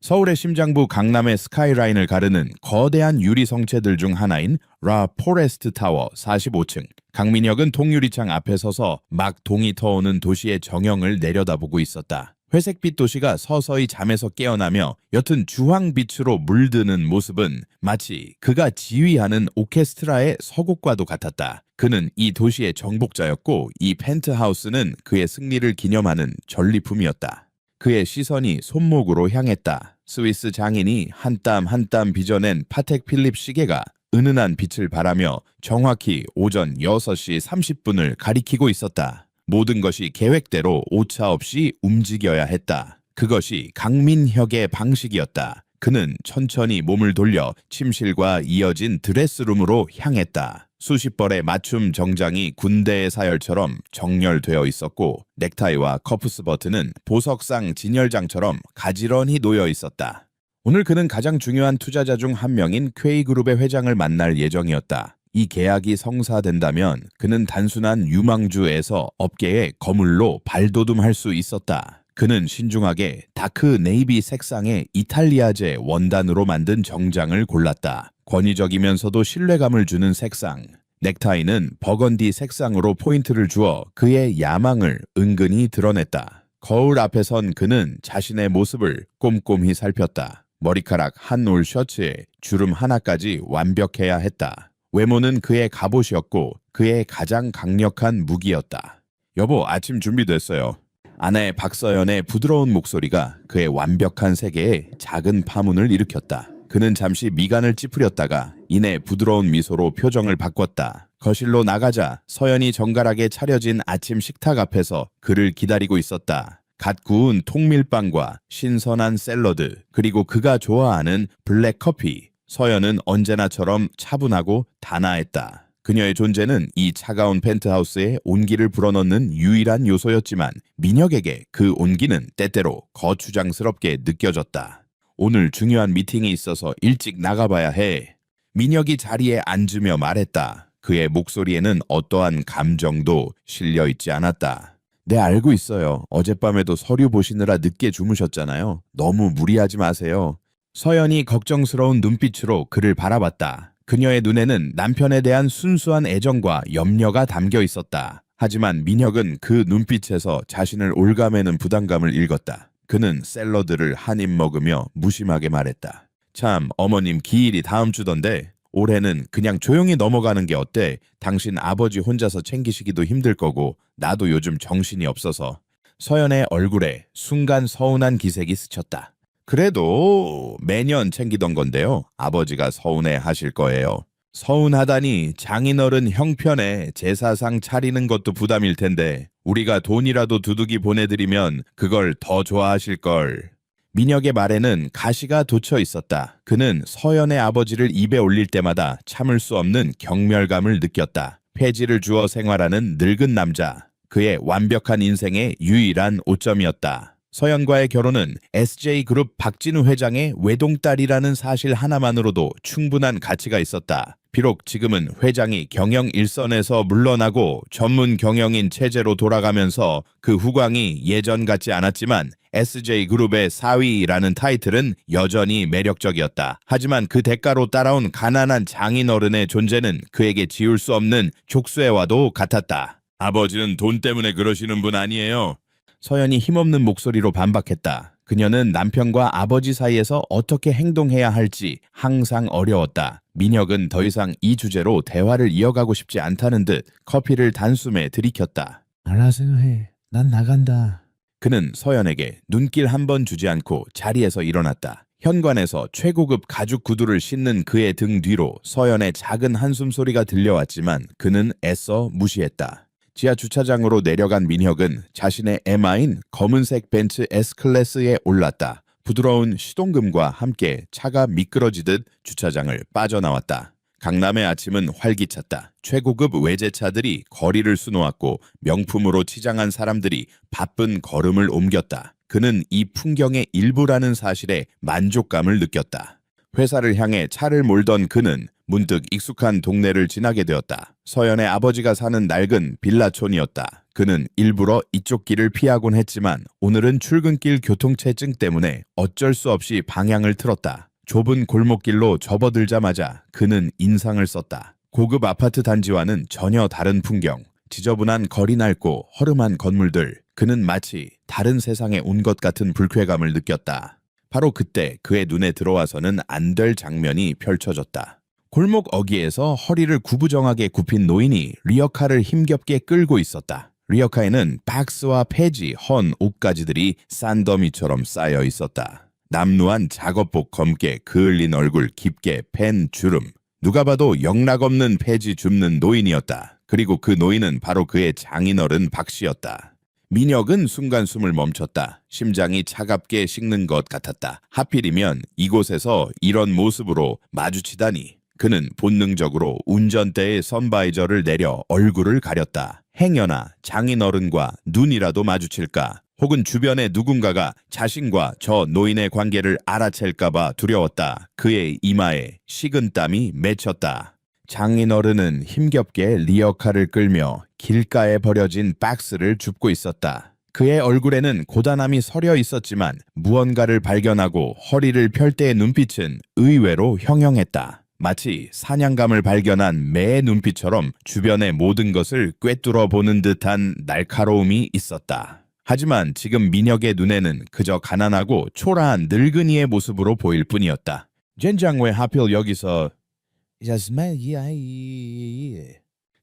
서울의 심장부 강남의 스카이라인을 가르는 거대한 유리 성체들 중 하나인 라 포레스트 타워 45층. 강민혁은 통유리창 앞에 서서 막 동이 터오는 도시의 정형을 내려다보고 있었다. 회색빛 도시가 서서히 잠에서 깨어나며 옅은 주황빛으로 물드는 모습은 마치 그가 지휘하는 오케스트라의 서곡과도 같았다. 그는 이 도시의 정복자였고 이 펜트하우스는 그의 승리를 기념하는 전리품이었다. 그의 시선이 손목으로 향했다. 스위스 장인이 한 땀 한 땀 빚어낸 파텍 필립 시계가 은은한 빛을 발하며 정확히 오전 6시 30분을 가리키고 있었다. 모든 것이 계획대로 오차없이 움직여야 했다. 그것이 강민혁의 방식이었다. 그는 천천히 몸을 돌려 침실과 이어진 드레스룸으로 향했다. 수십 벌의 맞춤 정장이 군대의 사열처럼 정렬되어 있었고 넥타이와 커프스 버튼은 보석상 진열장처럼 가지런히 놓여 있었다. 오늘 그는 가장 중요한 투자자 중 한 명인 퀘이그룹의 회장을 만날 예정이었다. 이 계약이 성사된다면 그는 단순한 유망주에서 업계의 거물로 발돋움할 수 있었다. 그는 신중하게 다크 네이비 색상의 이탈리아제 원단으로 만든 정장을 골랐다. 권위적이면서도 신뢰감을 주는 색상. 넥타이는 버건디 색상으로 포인트를 주어 그의 야망을 은근히 드러냈다. 거울 앞에 선 그는 자신의 모습을 꼼꼼히 살폈다. 머리카락 한 올 셔츠에 주름 하나까지 완벽해야 했다. 외모는 그의 갑옷이었고 그의 가장 강력한 무기였다. 여보, 아침 준비됐어요. 아내 박서연의 부드러운 목소리가 그의 완벽한 세계에 작은 파문을 일으켰다. 그는 잠시 미간을 찌푸렸다가 이내 부드러운 미소로 표정을 바꿨다. 거실로 나가자 서연이 정갈하게 차려진 아침 식탁 앞에서 그를 기다리고 있었다. 갓 구운 통밀빵과 신선한 샐러드, 그리고 그가 좋아하는 블랙커피. 서연은 언제나처럼 차분하고 단아했다. 그녀의 존재는 이 차가운 펜트하우스에 온기를 불어넣는 유일한 요소였지만 민혁에게 그 온기는 때때로 거추장스럽게 느껴졌다. 오늘 중요한 미팅이 있어서 일찍 나가봐야 해. 민혁이 자리에 앉으며 말했다. 그의 목소리에는 어떠한 감정도 실려 있지 않았다. 네, 알고 있어요. 어젯밤에도 서류 보시느라 늦게 주무셨잖아요. 너무 무리하지 마세요. 서연이 걱정스러운 눈빛으로 그를 바라봤다. 그녀의 눈에는 남편에 대한 순수한 애정과 염려가 담겨 있었다. 하지만 민혁은 그 눈빛에서 자신을 올가매는 부담감을 읽었다. 그는 샐러드를 한 입 먹으며 무심하게 말했다. 참, 어머님 기일이 다음 주던데 올해는 그냥 조용히 넘어가는 게 어때? 당신 아버지 혼자서 챙기시기도 힘들 거고 나도 요즘 정신이 없어서. 서연의 얼굴에 순간 서운한 기색이 스쳤다. 그래도 매년 챙기던 건데요. 아버지가 서운해 하실 거예요. 서운하다니, 장인어른 형편에 제사상 차리는 것도 부담일 텐데 우리가 돈이라도 두둑이 보내드리면 그걸 더 좋아하실걸. 민혁의 말에는 가시가 돋쳐 있었다. 그는 서연의 아버지를 입에 올릴 때마다 참을 수 없는 경멸감을 느꼈다. 폐지를 주어 생활하는 늙은 남자. 그의 완벽한 인생의 유일한 오점이었다. 서연과의 결혼은 SJ그룹 박진우 회장의 외동딸이라는 사실 하나만으로도 충분한 가치가 있었다. 비록 지금은 회장이 경영 일선에서 물러나고 전문 경영인 체제로 돌아가면서 그 후광이 예전 같지 않았지만 SJ그룹의 사위라는 타이틀은 여전히 매력적이었다. 하지만 그 대가로 따라온 가난한 장인어른의 존재는 그에게 지울 수 없는 족쇄와도 같았다. 아버지는 돈 때문에 그러시는 분 아니에요. 서연이 힘없는 목소리로 반박했다. 그녀는 남편과 아버지 사이에서 어떻게 행동해야 할지 항상 어려웠다. 민혁은 더 이상 이 주제로 대화를 이어가고 싶지 않다는 듯 커피를 단숨에 들이켰다. 알아서 해. 난 나간다. 그는 서연에게 눈길 한 번 주지 않고 자리에서 일어났다. 현관에서 최고급 가죽 구두를 신는 그의 등 뒤로 서연의 작은 한숨 소리가 들려왔지만 그는 애써 무시했다. 지하 주차장으로 내려간 민혁은 자신의 에마인 검은색 벤츠 S클래스에 올랐다. 부드러운 시동금과 함께 차가 미끄러지듯 주차장을 빠져나왔다. 강남의 아침은 활기찼다. 최고급 외제차들이 거리를 수놓았고 명품으로 치장한 사람들이 바쁜 걸음을 옮겼다. 그는 이 풍경의 일부라는 사실에 만족감을 느꼈다. 회사를 향해 차를 몰던 그는 문득 익숙한 동네를 지나게 되었다. 서연의 아버지가 사는 낡은 빌라촌이었다. 그는 일부러 이쪽 길을 피하곤 했지만 오늘은 출근길 교통체증 때문에 어쩔 수 없이 방향을 틀었다. 좁은 골목길로 접어들자마자 그는 인상을 썼다. 고급 아파트 단지와는 전혀 다른 풍경, 지저분한 거리 낡고 허름한 건물들. 그는 마치 다른 세상에 온 것 같은 불쾌감을 느꼈다. 바로 그때 그의 눈에 들어와서는 안 될 장면이 펼쳐졌다. 골목 어귀에서 허리를 구부정하게 굽힌 노인이 리어카를 힘겹게 끌고 있었다. 리어카에는 박스와 폐지, 헌, 옷가지들이 싼더미처럼 쌓여 있었다. 남루한 작업복 검게 그을린 얼굴 깊게 팬 주름. 누가 봐도 영락없는 폐지 줍는 노인이었다. 그리고 그 노인은 바로 그의 장인어른 박 씨였다. 민혁은 순간 숨을 멈췄다. 심장이 차갑게 식는 것 같았다. 하필이면 이곳에서 이런 모습으로 마주치다니. 그는 본능적으로 운전대의 선바이저를 내려 얼굴을 가렸다. 행여나 장인어른과 눈이라도 마주칠까, 혹은 주변의 누군가가 자신과 저 노인의 관계를 알아챌까봐 두려웠다. 그의 이마에 식은땀이 맺혔다. 장인어른은 힘겹게 리어카를 끌며 길가에 버려진 박스를 줍고 있었다. 그의 얼굴에는 고단함이 서려 있었지만 무언가를 발견하고 허리를 펼 때의 눈빛은 의외로 형형했다. 마치 사냥감을 발견한 매의 눈빛처럼 주변의 모든 것을 꿰뚫어 보는 듯한 날카로움이 있었다. 하지만 지금 민혁의 눈에는 그저 가난하고 초라한 늙은이의 모습으로 보일 뿐이었다. 젠장 왜 하필 여기서...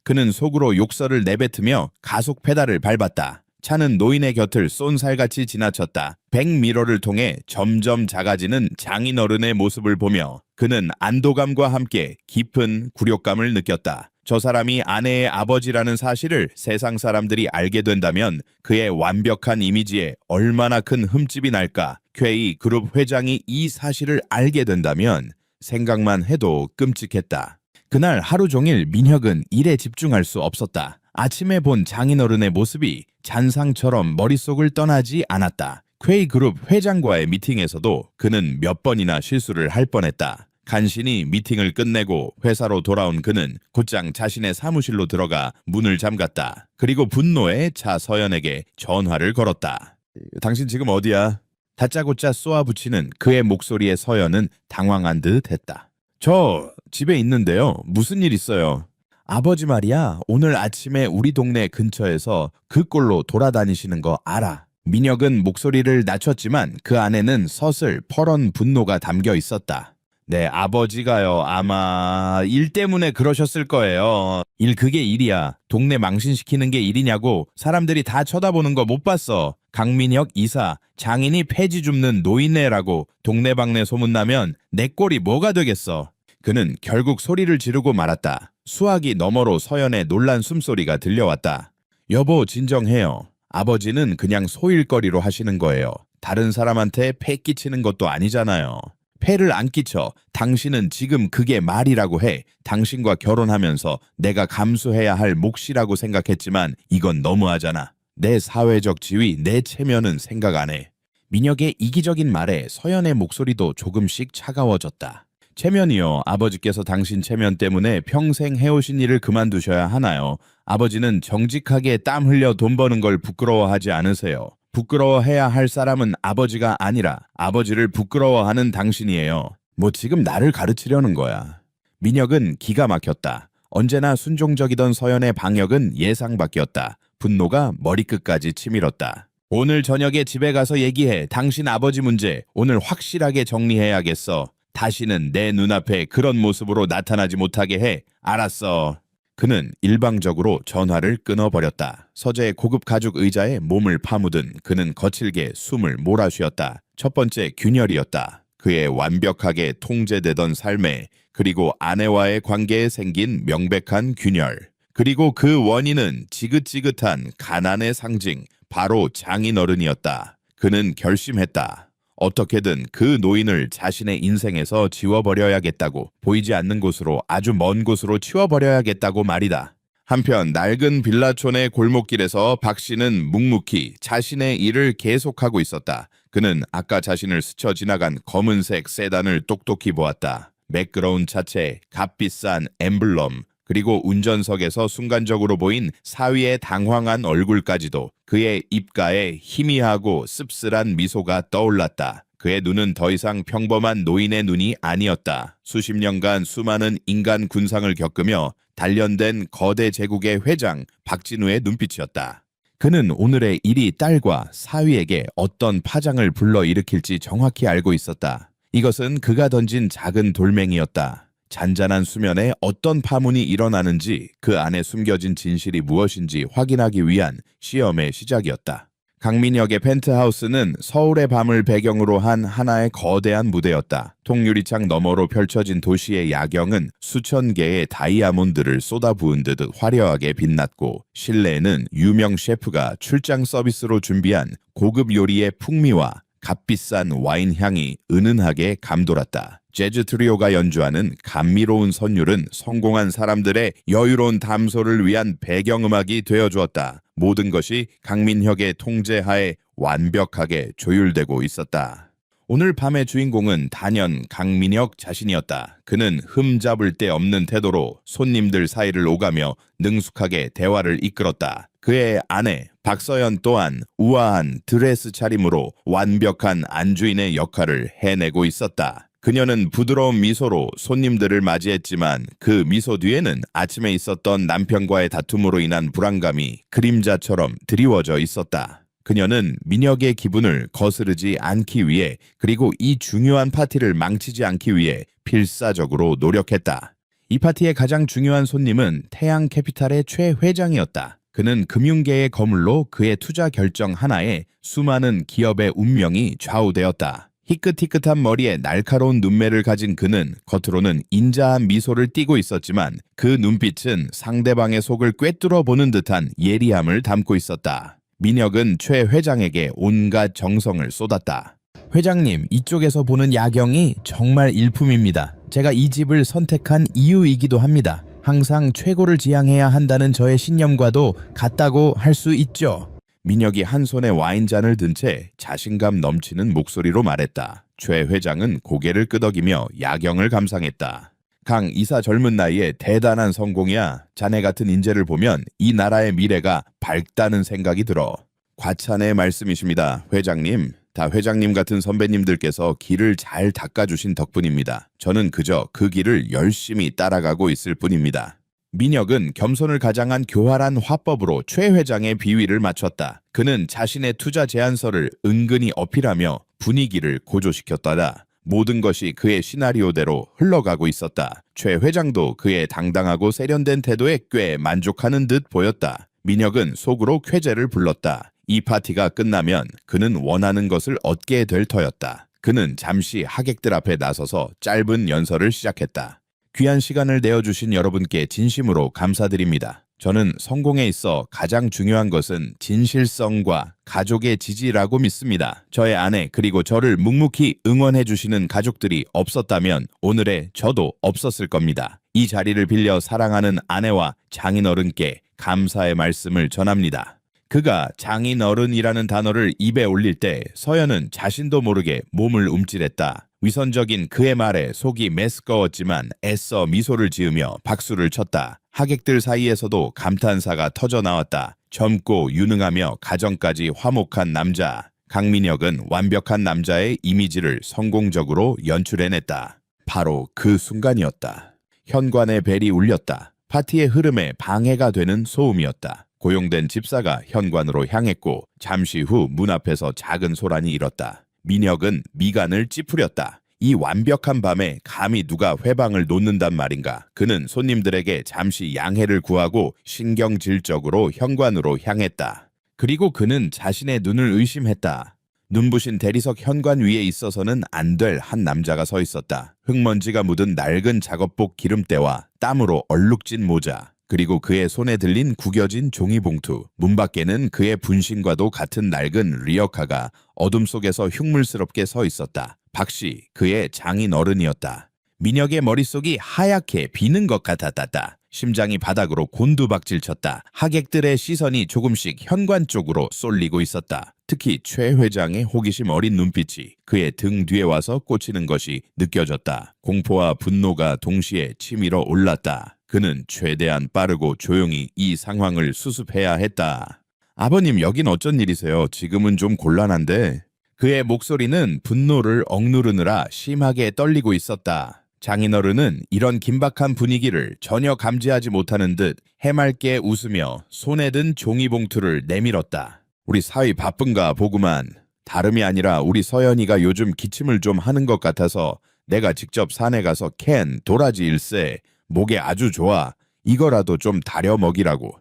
그는 속으로 욕설을 내뱉으며 가속 페달을 밟았다. 차는 노인의 곁을 쏜살같이 지나쳤다. 백미러를 통해 점점 작아지는 장인어른의 모습을 보며 그는 안도감과 함께 깊은 굴욕감을 느꼈다. 저 사람이 아내의 아버지라는 사실을 세상 사람들이 알게 된다면 그의 완벽한 이미지에 얼마나 큰 흠집이 날까. 퀘이 그룹 회장이 이 사실을 알게 된다면 생각만 해도 끔찍했다. 그날 하루 종일 민혁은 일에 집중할 수 없었다. 아침에 본 장인어른의 모습이 잔상처럼 머릿속을 떠나지 않았다. 퀘이 그룹 회장과의 미팅에서도 그는 몇 번이나 실수를 할 뻔했다. 간신히 미팅을 끝내고 회사로 돌아온 그는 곧장 자신의 사무실로 들어가 문을 잠갔다. 그리고 분노에 차 서연에게 전화를 걸었다. 당신 지금 어디야? 다짜고짜 쏘아붙이는 그의 목소리에 서연은 당황한 듯 했다. 저 집에 있는데요. 무슨 일 있어요? 아버지 말이야, 오늘 아침에 우리 동네 근처에서 그 꼴로 돌아다니시는 거 알아. 민혁은 목소리를 낮췄지만 그 안에는 서슬 퍼런 분노가 담겨 있었다. 네, 아버지가요. 아마 일 때문에 그러셨을 거예요. 일 그게 일이야. 동네 망신시키는 게 일이냐고. 사람들이 다 쳐다보는 거 못 봤어. 강민혁 이사, 장인이 폐지 줍는 노인네라고 동네방네 소문나면 내 꼴이 뭐가 되겠어. 그는 결국 소리를 지르고 말았다. 수화기 너머로 서연의 놀란 숨소리가 들려왔다. 여보, 진정해요. 아버지는 그냥 소일거리로 하시는 거예요. 다른 사람한테 폐 끼치는 것도 아니잖아요. 폐를 안 끼쳐. 당신은 지금 그게 말이라고 해. 당신과 결혼하면서 내가 감수해야 할 몫이라고 생각했지만 이건 너무하잖아. 내 사회적 지위, 내 체면은 생각 안 해. 민혁의 이기적인 말에 서연의 목소리도 조금씩 차가워졌다. 체면이요. 아버지께서 당신 체면 때문에 평생 해오신 일을 그만두셔야 하나요? 아버지는 정직하게 땀 흘려 돈 버는 걸 부끄러워하지 않으세요. 부끄러워해야 할 사람은 아버지가 아니라 아버지를 부끄러워하는 당신이에요. 뭐 지금 나를 가르치려는 거야. 민혁은 기가 막혔다. 언제나 순종적이던 서연의 방역은 예상 밖이었다. 분노가 머리끝까지 치밀었다. 오늘 저녁에 집에 가서 얘기해. 당신 아버지 문제 오늘 확실하게 정리해야겠어. 다시는 내 눈앞에 그런 모습으로 나타나지 못하게 해. 알았어. 그는 일방적으로 전화를 끊어버렸다. 서재의 고급 가죽 의자에 몸을 파묻은 그는 거칠게 숨을 몰아쉬었다. 첫 번째 균열이었다. 그의 완벽하게 통제되던 삶에, 그리고 아내와의 관계에 생긴 명백한 균열. 그리고 그 원인은 지긋지긋한 가난의 상징, 바로 장인어른이었다. 그는 결심했다. 어떻게든 그 노인을 자신의 인생에서 지워버려야겠다고. 보이지 않는 곳으로, 아주 먼 곳으로 치워버려야겠다고 말이다. 한편 낡은 빌라촌의 골목길에서 박 씨는 묵묵히 자신의 일을 계속하고 있었다. 그는 아까 자신을 스쳐 지나간 검은색 세단을 똑똑히 보았다. 매끄러운 차체, 값비싼 엠블럼, 그리고 운전석에서 순간적으로 보인 사위의 당황한 얼굴까지도 그의 입가에 희미하고 씁쓸한 미소가 떠올랐다. 그의 눈은 더 이상 평범한 노인의 눈이 아니었다. 수십 년간 수많은 인간 군상을 겪으며 단련된 거대 제국의 회장 박진우의 눈빛이었다. 그는 오늘의 일이 딸과 사위에게 어떤 파장을 불러일으킬지 정확히 알고 있었다. 이것은 그가 던진 작은 돌멩이였다. 잔잔한 수면에 어떤 파문이 일어나는지 그 안에 숨겨진 진실이 무엇인지 확인하기 위한 시험의 시작이었다. 강민혁의 펜트하우스는 서울의 밤을 배경으로 한 하나의 거대한 무대였다. 통유리창 너머로 펼쳐진 도시의 야경은 수천 개의 다이아몬드를 쏟아부은 듯 화려하게 빛났고, 실내에는 유명 셰프가 출장 서비스로 준비한 고급 요리의 풍미와 값비싼 와인 향이 은은하게 감돌았다. 재즈 트리오가 연주하는 감미로운 선율은 성공한 사람들의 여유로운 담소를 위한 배경음악이 되어주었다. 모든 것이 강민혁의 통제하에 완벽하게 조율되고 있었다. 오늘 밤의 주인공은 단연 강민혁 자신이었다. 그는 흠잡을 데 없는 태도로 손님들 사이를 오가며 능숙하게 대화를 이끌었다. 그의 아내 박서연 또한 우아한 드레스 차림으로 완벽한 안주인의 역할을 해내고 있었다. 그녀는 부드러운 미소로 손님들을 맞이했지만 그 미소 뒤에는 아침에 있었던 남편과의 다툼으로 인한 불안감이 그림자처럼 드리워져 있었다. 그녀는 민혁의 기분을 거스르지 않기 위해, 그리고 이 중요한 파티를 망치지 않기 위해 필사적으로 노력했다. 이 파티의 가장 중요한 손님은 태양캐피탈의 최 회장이었다. 그는 금융계의 거물로 그의 투자 결정 하나에 수많은 기업의 운명이 좌우되었다. 희끗희끗한 머리에 날카로운 눈매를 가진 그는 겉으로는 인자한 미소를 띠고 있었지만 그 눈빛은 상대방의 속을 꿰뚫어 보는 듯한 예리함을 담고 있었다. 민혁은 최 회장에게 온갖 정성을 쏟았다. 회장님, 이쪽에서 보는 야경이 정말 일품입니다. 제가 이 집을 선택한 이유이기도 합니다. 항상 최고를 지향해야 한다는 저의 신념과도 같다고 할 수 있죠. 민혁이 한 손에 와인잔을 든 채 자신감 넘치는 목소리로 말했다. 최 회장은 고개를 끄덕이며 야경을 감상했다. 강 이사 젊은 나이에 대단한 성공이야. 자네 같은 인재를 보면 이 나라의 미래가 밝다는 생각이 들어. 과찬의 말씀이십니다, 회장님. 다 회장님 같은 선배님들께서 길을 잘 닦아주신 덕분입니다. 저는 그저 그 길을 열심히 따라가고 있을 뿐입니다. 민혁은 겸손을 가장한 교활한 화법으로 최 회장의 비위를 맞췄다. 그는 자신의 투자 제안서를 은근히 어필하며 분위기를 고조시켰다. 모든 것이 그의 시나리오대로 흘러가고 있었다. 최 회장도 그의 당당하고 세련된 태도에 꽤 만족하는 듯 보였다. 민혁은 속으로 쾌재를 불렀다. 이 파티가 끝나면 그는 원하는 것을 얻게 될 터였다. 그는 잠시 하객들 앞에 나서서 짧은 연설을 시작했다. 귀한 시간을 내어주신 여러분께 진심으로 감사드립니다. 저는 성공에 있어 가장 중요한 것은 진실성과 가족의 지지라고 믿습니다. 저의 아내 그리고 저를 묵묵히 응원해주시는 가족들이 없었다면 오늘의 저도 없었을 겁니다. 이 자리를 빌려 사랑하는 아내와 장인어른께 감사의 말씀을 전합니다. 그가 장인어른이라는 단어를 입에 올릴 때 서연은 자신도 모르게 몸을 움찔했다. 위선적인 그의 말에 속이 메스꺼웠지만 애써 미소를 지으며 박수를 쳤다. 하객들 사이에서도 감탄사가 터져 나왔다. 젊고 유능하며 가정까지 화목한 남자. 강민혁은 완벽한 남자의 이미지를 성공적으로 연출해냈다. 바로 그 순간이었다. 현관의 벨이 울렸다. 파티의 흐름에 방해가 되는 소음이었다. 고용된 집사가 현관으로 향했고 잠시 후 문 앞에서 작은 소란이 일었다. 민혁은 미간을 찌푸렸다. 이 완벽한 밤에 감히 누가 회방을 놓는단 말인가. 그는 손님들에게 잠시 양해를 구하고 신경질적으로 현관으로 향했다. 그리고 그는 자신의 눈을 의심했다. 눈부신 대리석 현관 위에 있어서는 안 될 한 남자가 서 있었다. 흙먼지가 묻은 낡은 작업복 기름때와 땀으로 얼룩진 모자, 그리고 그의 손에 들린 구겨진 종이봉투. 문 밖에는 그의 분신과도 같은 낡은 리어카가 어둠 속에서 흉물스럽게 서 있었다. 박씨, 그의 장인어른이었다. 민혁의 머릿속이 하얗게 비는 것 같았다. 심장이 바닥으로 곤두박질쳤다. 하객들의 시선이 조금씩 현관 쪽으로 쏠리고 있었다. 특히 최 회장의 호기심 어린 눈빛이 그의 등 뒤에 와서 꽂히는 것이 느껴졌다. 공포와 분노가 동시에 치밀어 올랐다. 그는 최대한 빠르고 조용히 이 상황을 수습해야 했다. 아버님, 여긴 어쩐 일이세요? 지금은 좀 곤란한데. 그의 목소리는 분노를 억누르느라 심하게 떨리고 있었다. 장인어른은 이런 긴박한 분위기를 전혀 감지하지 못하는 듯 해맑게 웃으며 손에 든 종이봉투를 내밀었다. 우리 사위 바쁜가 보구만. 다름이 아니라 우리 서연이가 요즘 기침을 좀 하는 것 같아서 내가 직접 산에 가서 캔 도라지 일세 목에 아주 좋아. 이거라도 좀 다려 먹이라고.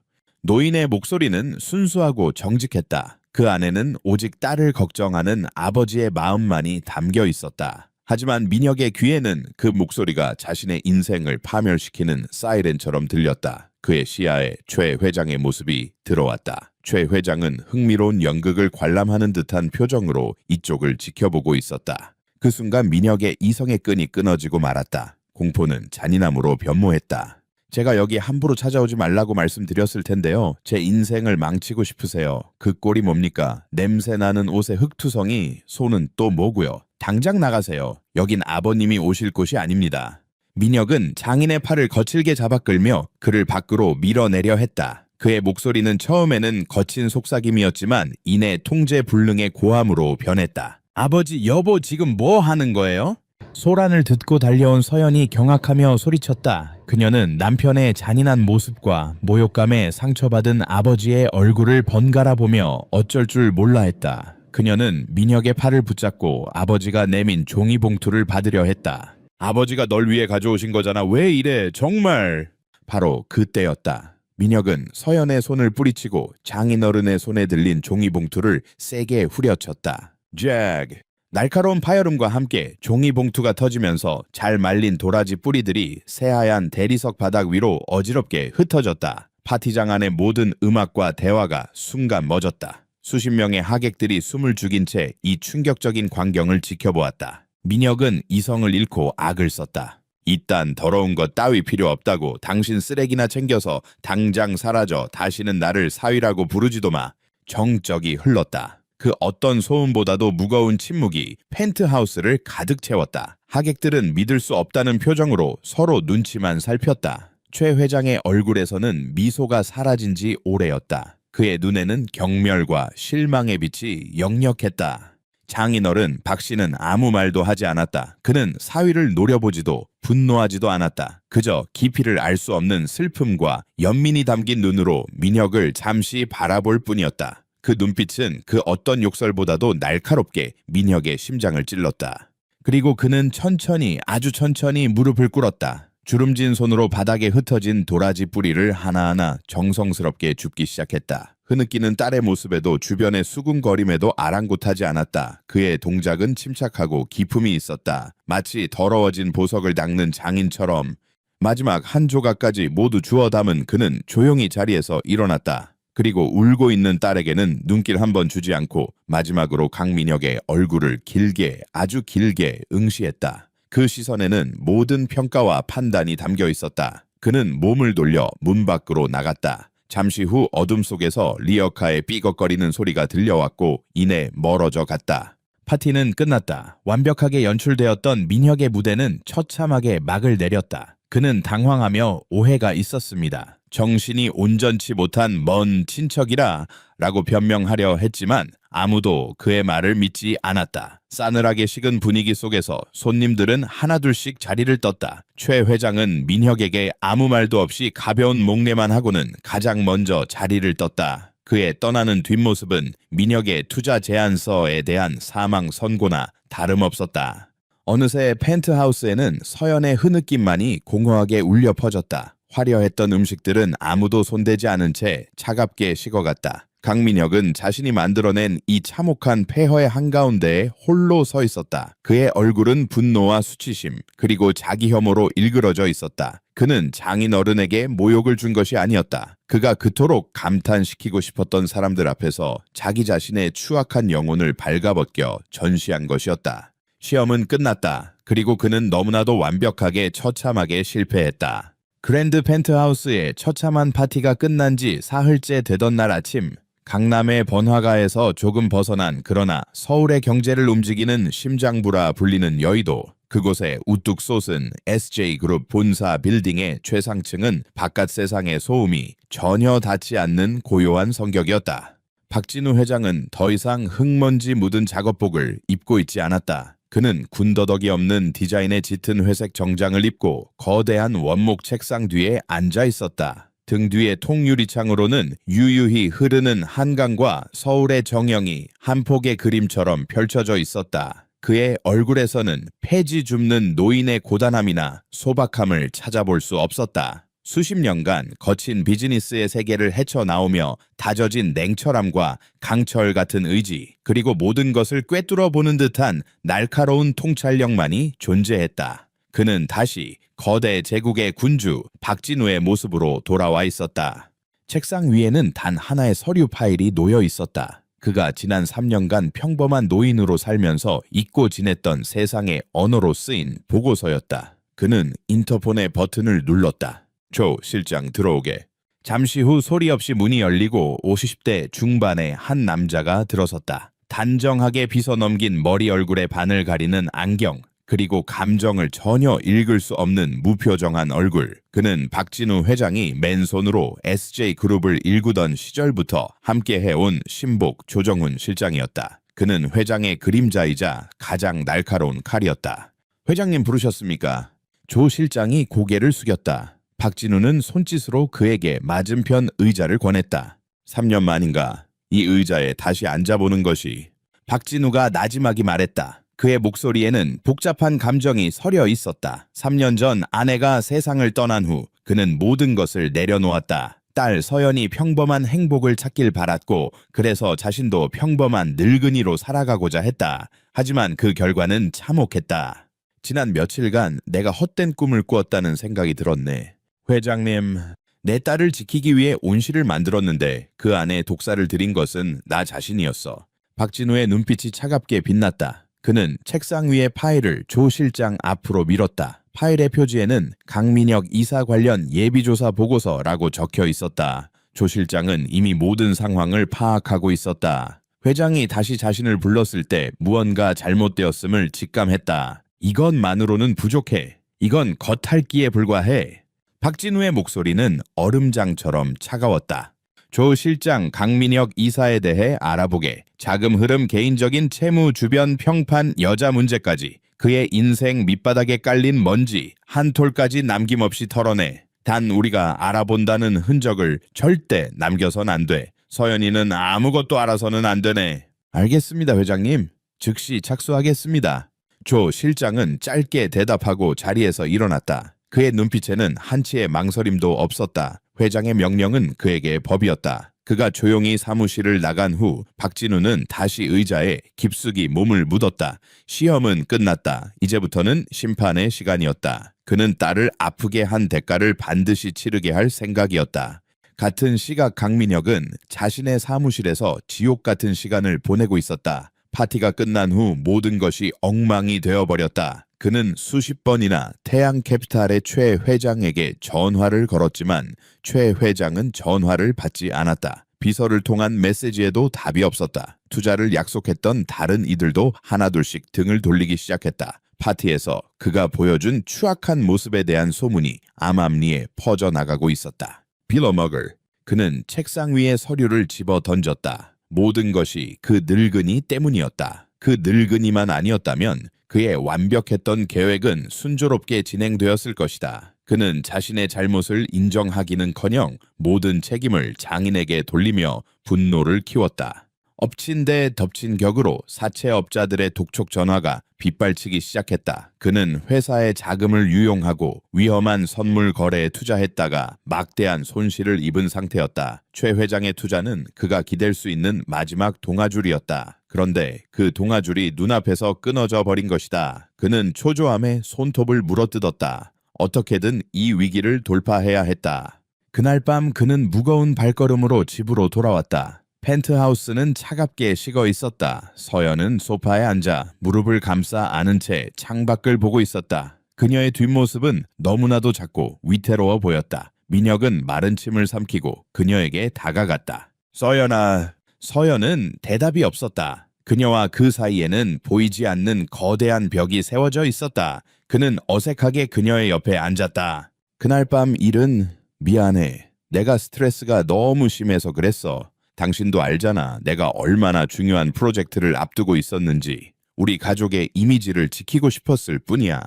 노인의 목소리는 순수하고 정직했다. 그 안에는 오직 딸을 걱정하는 아버지의 마음만이 담겨 있었다. 하지만 민혁의 귀에는 그 목소리가 자신의 인생을 파멸시키는 사이렌처럼 들렸다. 그의 시야에 최 회장의 모습이 들어왔다. 최 회장은 흥미로운 연극을 관람하는 듯한 표정으로 이쪽을 지켜보고 있었다. 그 순간 민혁의 이성의 끈이 끊어지고 말았다. 공포는 잔인함으로 변모했다. 제가 여기 함부로 찾아오지 말라고 말씀드렸을 텐데요. 제 인생을 망치고 싶으세요. 그 꼴이 뭡니까? 냄새나는 옷에 흙투성이, 손은 또 뭐고요? 당장 나가세요. 여긴 아버님이 오실 곳이 아닙니다. 민혁은 장인의 팔을 거칠게 잡아 끌며 그를 밖으로 밀어내려 했다. 그의 목소리는 처음에는 거친 속삭임이었지만 이내 통제불능의 고함으로 변했다. 아버지, 여보 지금 뭐 하는 거예요? 소란을 듣고 달려온 서연이 경악하며 소리쳤다. 그녀는 남편의 잔인한 모습과 모욕감에 상처받은 아버지의 얼굴을 번갈아 보며 어쩔 줄 몰라 했다. 그녀는 민혁의 팔을 붙잡고 아버지가 내민 종이봉투를 받으려 했다. 아버지가 널 위해 가져오신 거잖아. 왜 이래? 정말. 바로 그때였다. 민혁은 서연의 손을 뿌리치고 장인어른의 손에 들린 종이봉투를 세게 후려쳤다. 잭! 날카로운 파열음과 함께 종이봉투가 터지면서 잘 말린 도라지 뿌리들이 새하얀 대리석 바닥 위로 어지럽게 흩어졌다. 파티장 안의 모든 음악과 대화가 순간 멎었다. 수십 명의 하객들이 숨을 죽인 채 이 충격적인 광경을 지켜보았다. 민혁은 이성을 잃고 악을 썼다. 이딴 더러운 것 따위 필요 없다고. 당신 쓰레기나 챙겨서 당장 사라져. 다시는 나를 사위라고 부르지도 마. 정적이 흘렀다. 그 어떤 소음보다도 무거운 침묵이 펜트하우스를 가득 채웠다. 하객들은 믿을 수 없다는 표정으로 서로 눈치만 살폈다. 최 회장의 얼굴에서는 미소가 사라진 지 오래였다. 그의 눈에는 경멸과 실망의 빛이 역력했다. 장인어른 박 씨는 아무 말도 하지 않았다. 그는 사위를 노려보지도 분노하지도 않았다. 그저 깊이를 알 수 없는 슬픔과 연민이 담긴 눈으로 민혁을 잠시 바라볼 뿐이었다. 그 눈빛은 그 어떤 욕설보다도 날카롭게 민혁의 심장을 찔렀다. 그리고 그는 천천히, 아주 천천히 무릎을 꿇었다. 주름진 손으로 바닥에 흩어진 도라지 뿌리를 하나하나 정성스럽게 줍기 시작했다. 흐느끼는 딸의 모습에도 주변의 수군거림에도 아랑곳하지 않았다. 그의 동작은 침착하고 기품이 있었다. 마치 더러워진 보석을 닦는 장인처럼. 마지막 한 조각까지 모두 주워 담은 그는 조용히 자리에서 일어났다. 그리고 울고 있는 딸에게는 눈길 한 번 주지 않고 마지막으로 강민혁의 얼굴을 길게, 아주 길게 응시했다. 그 시선에는 모든 평가와 판단이 담겨 있었다. 그는 몸을 돌려 문 밖으로 나갔다. 잠시 후 어둠 속에서 리어카의 삐걱거리는 소리가 들려왔고 이내 멀어져 갔다. 파티는 끝났다. 완벽하게 연출되었던 민혁의 무대는 처참하게 막을 내렸다. 그는 당황하며 오해가 있었습니다. 정신이 온전치 못한 먼 친척이라 라고 변명하려 했지만 아무도 그의 말을 믿지 않았다. 싸늘하게 식은 분위기 속에서 손님들은 하나둘씩 자리를 떴다. 최 회장은 민혁에게 아무 말도 없이 가벼운 목례만 하고는 가장 먼저 자리를 떴다. 그의 떠나는 뒷모습은 민혁의 투자 제안서에 대한 사망 선고나 다름없었다. 어느새 펜트하우스에는 서연의 흐느낌만이 공허하게 울려 퍼졌다. 화려했던 음식들은 아무도 손대지 않은 채 차갑게 식어갔다. 강민혁은 자신이 만들어낸 이 참혹한 폐허의 한가운데에 홀로 서 있었다. 그의 얼굴은 분노와 수치심 그리고 자기 혐오로 일그러져 있었다. 그는 장인어른에게 모욕을 준 것이 아니었다. 그가 그토록 감탄시키고 싶었던 사람들 앞에서 자기 자신의 추악한 영혼을 발가벗겨 전시한 것이었다. 시험은 끝났다. 그리고 그는 너무나도 완벽하게 처참하게 실패했다. 그랜드 펜트하우스의 처참한 파티가 끝난 지 사흘째 되던 날 아침, 강남의 번화가에서 조금 벗어난 그러나 서울의 경제를 움직이는 심장부라 불리는 여의도, 그곳에 우뚝 솟은 SJ그룹 본사 빌딩의 최상층은 바깥 세상의 소음이 전혀 닿지 않는 고요한 성격이었다. 박진우 회장은 더 이상 흙먼지 묻은 작업복을 입고 있지 않았다. 그는 군더더기 없는 디자인의 짙은 회색 정장을 입고 거대한 원목 책상 뒤에 앉아 있었다. 등 뒤의 통유리창으로는 유유히 흐르는 한강과 서울의 정영이 한 폭의 그림처럼 펼쳐져 있었다. 그의 얼굴에서는 폐지 줍는 노인의 고단함이나 소박함을 찾아볼 수 없었다. 수십 년간 거친 비즈니스의 세계를 헤쳐나오며 다져진 냉철함과 강철 같은 의지, 그리고 모든 것을 꿰뚫어 보는 듯한 날카로운 통찰력만이 존재했다. 그는 다시 거대 제국의 군주 박진우의 모습으로 돌아와 있었다. 책상 위에는 단 하나의 서류 파일이 놓여 있었다. 그가 지난 3년간 평범한 노인으로 살면서 잊고 지냈던 세상의 언어로 쓰인 보고서였다. 그는 인터폰의 버튼을 눌렀다. 조 실장 들어오게. 잠시 후 소리 없이 문이 열리고 50대 중반의 한 남자가 들어섰다. 단정하게 빗어넘긴 머리 얼굴의 반을 가리는 안경, 그리고 감정을 전혀 읽을 수 없는 무표정한 얼굴. 그는 박진우 회장이 맨손으로 SJ그룹을 일구던 시절부터 함께 해온 신복 조정훈 실장이었다. 그는 회장의 그림자이자 가장 날카로운 칼이었다. 회장님 부르셨습니까? 조 실장이 고개를 숙였다. 박진우는 손짓으로 그에게 맞은편 의자를 권했다. 3년 만인가 이 의자에 다시 앉아보는 것이. 박진우가 나지막이 말했다. 그의 목소리에는 복잡한 감정이 서려 있었다. 3년 전 아내가 세상을 떠난 후 그는 모든 것을 내려놓았다. 딸 서연이 평범한 행복을 찾길 바랐고, 그래서 자신도 평범한 늙은이로 살아가고자 했다. 하지만 그 결과는 참혹했다. 지난 며칠간 내가 헛된 꿈을 꾸었다는 생각이 들었네. 회장님, 내 딸을 지키기 위해 온실을 만들었는데 그 안에 독사를 들인 것은 나 자신이었어. 박진우의 눈빛이 차갑게 빛났다. 그는 책상 위의 파일을 조 실장 앞으로 밀었다. 파일의 표지에는 강민혁 이사 관련 예비조사 보고서라고 적혀 있었다. 조 실장은 이미 모든 상황을 파악하고 있었다. 회장이 다시 자신을 불렀을 때 무언가 잘못되었음을 직감했다. 이것만으로는 부족해. 이건 겉핥기에 불과해. 박진우의 목소리는 얼음장처럼 차가웠다. 조 실장 강민혁 이사에 대해 알아보게. 자금 흐름, 개인적인 채무, 주변 평판, 여자 문제까지 그의 인생 밑바닥에 깔린 먼지 한 톨까지 남김없이 털어내. 단 우리가 알아본다는 흔적을 절대 남겨선 안 돼. 서연이는 아무것도 알아서는 안 되네. 알겠습니다, 회장님. 즉시 착수하겠습니다. 조 실장은 짧게 대답하고 자리에서 일어났다. 그의 눈빛에는 한치의 망설임도 없었다. 회장의 명령은 그에게 법이었다. 그가 조용히 사무실을 나간 후 박진우는 다시 의자에 깊숙이 몸을 묻었다. 시험은 끝났다. 이제부터는 심판의 시간이었다. 그는 딸을 아프게 한 대가를 반드시 치르게 할 생각이었다. 같은 시각 강민혁은 자신의 사무실에서 지옥 같은 시간을 보내고 있었다. 파티가 끝난 후 모든 것이 엉망이 되어버렸다. 그는 수십 번이나 태양캐피탈의 최 회장에게 전화를 걸었지만 최 회장은 전화를 받지 않았다. 비서를 통한 메시지에도 답이 없었다. 투자를 약속했던 다른 이들도 하나둘씩 등을 돌리기 시작했다. 파티에서 그가 보여준 추악한 모습에 대한 소문이 암암리에 퍼져나가고 있었다. 빌어먹을. 그는 책상 위에 서류를 집어 던졌다. 모든 것이 그 늙은이 때문이었다. 그 늙은이만 아니었다면 그의 완벽했던 계획은 순조롭게 진행되었을 것이다. 그는 자신의 잘못을 인정하기는커녕 모든 책임을 장인에게 돌리며 분노를 키웠다. 엎친 데 덮친 격으로 사채업자들의 독촉 전화가 빗발치기 시작했다. 그는 회사의 자금을 유용하고 위험한 선물 거래에 투자했다가 막대한 손실을 입은 상태였다. 최 회장의 투자는 그가 기댈 수 있는 마지막 동아줄이었다. 그런데 그 동아줄이 눈앞에서 끊어져 버린 것이다. 그는 초조함에 손톱을 물어뜯었다. 어떻게든 이 위기를 돌파해야 했다. 그날 밤 그는 무거운 발걸음으로 집으로 돌아왔다. 펜트하우스는 차갑게 식어 있었다. 서연은 소파에 앉아 무릎을 감싸 안은 채 창밖을 보고 있었다. 그녀의 뒷모습은 너무나도 작고 위태로워 보였다. 민혁은 마른 침을 삼키고 그녀에게 다가갔다. 서연아. 서연은 대답이 없었다. 그녀와 그 사이에는 보이지 않는 거대한 벽이 세워져 있었다. 그는 어색하게 그녀의 옆에 앉았다. 그날 밤 일은 미안해. 내가 스트레스가 너무 심해서 그랬어. 당신도 알잖아. 내가 얼마나 중요한 프로젝트를 앞두고 있었는지. 우리 가족의 이미지를 지키고 싶었을 뿐이야.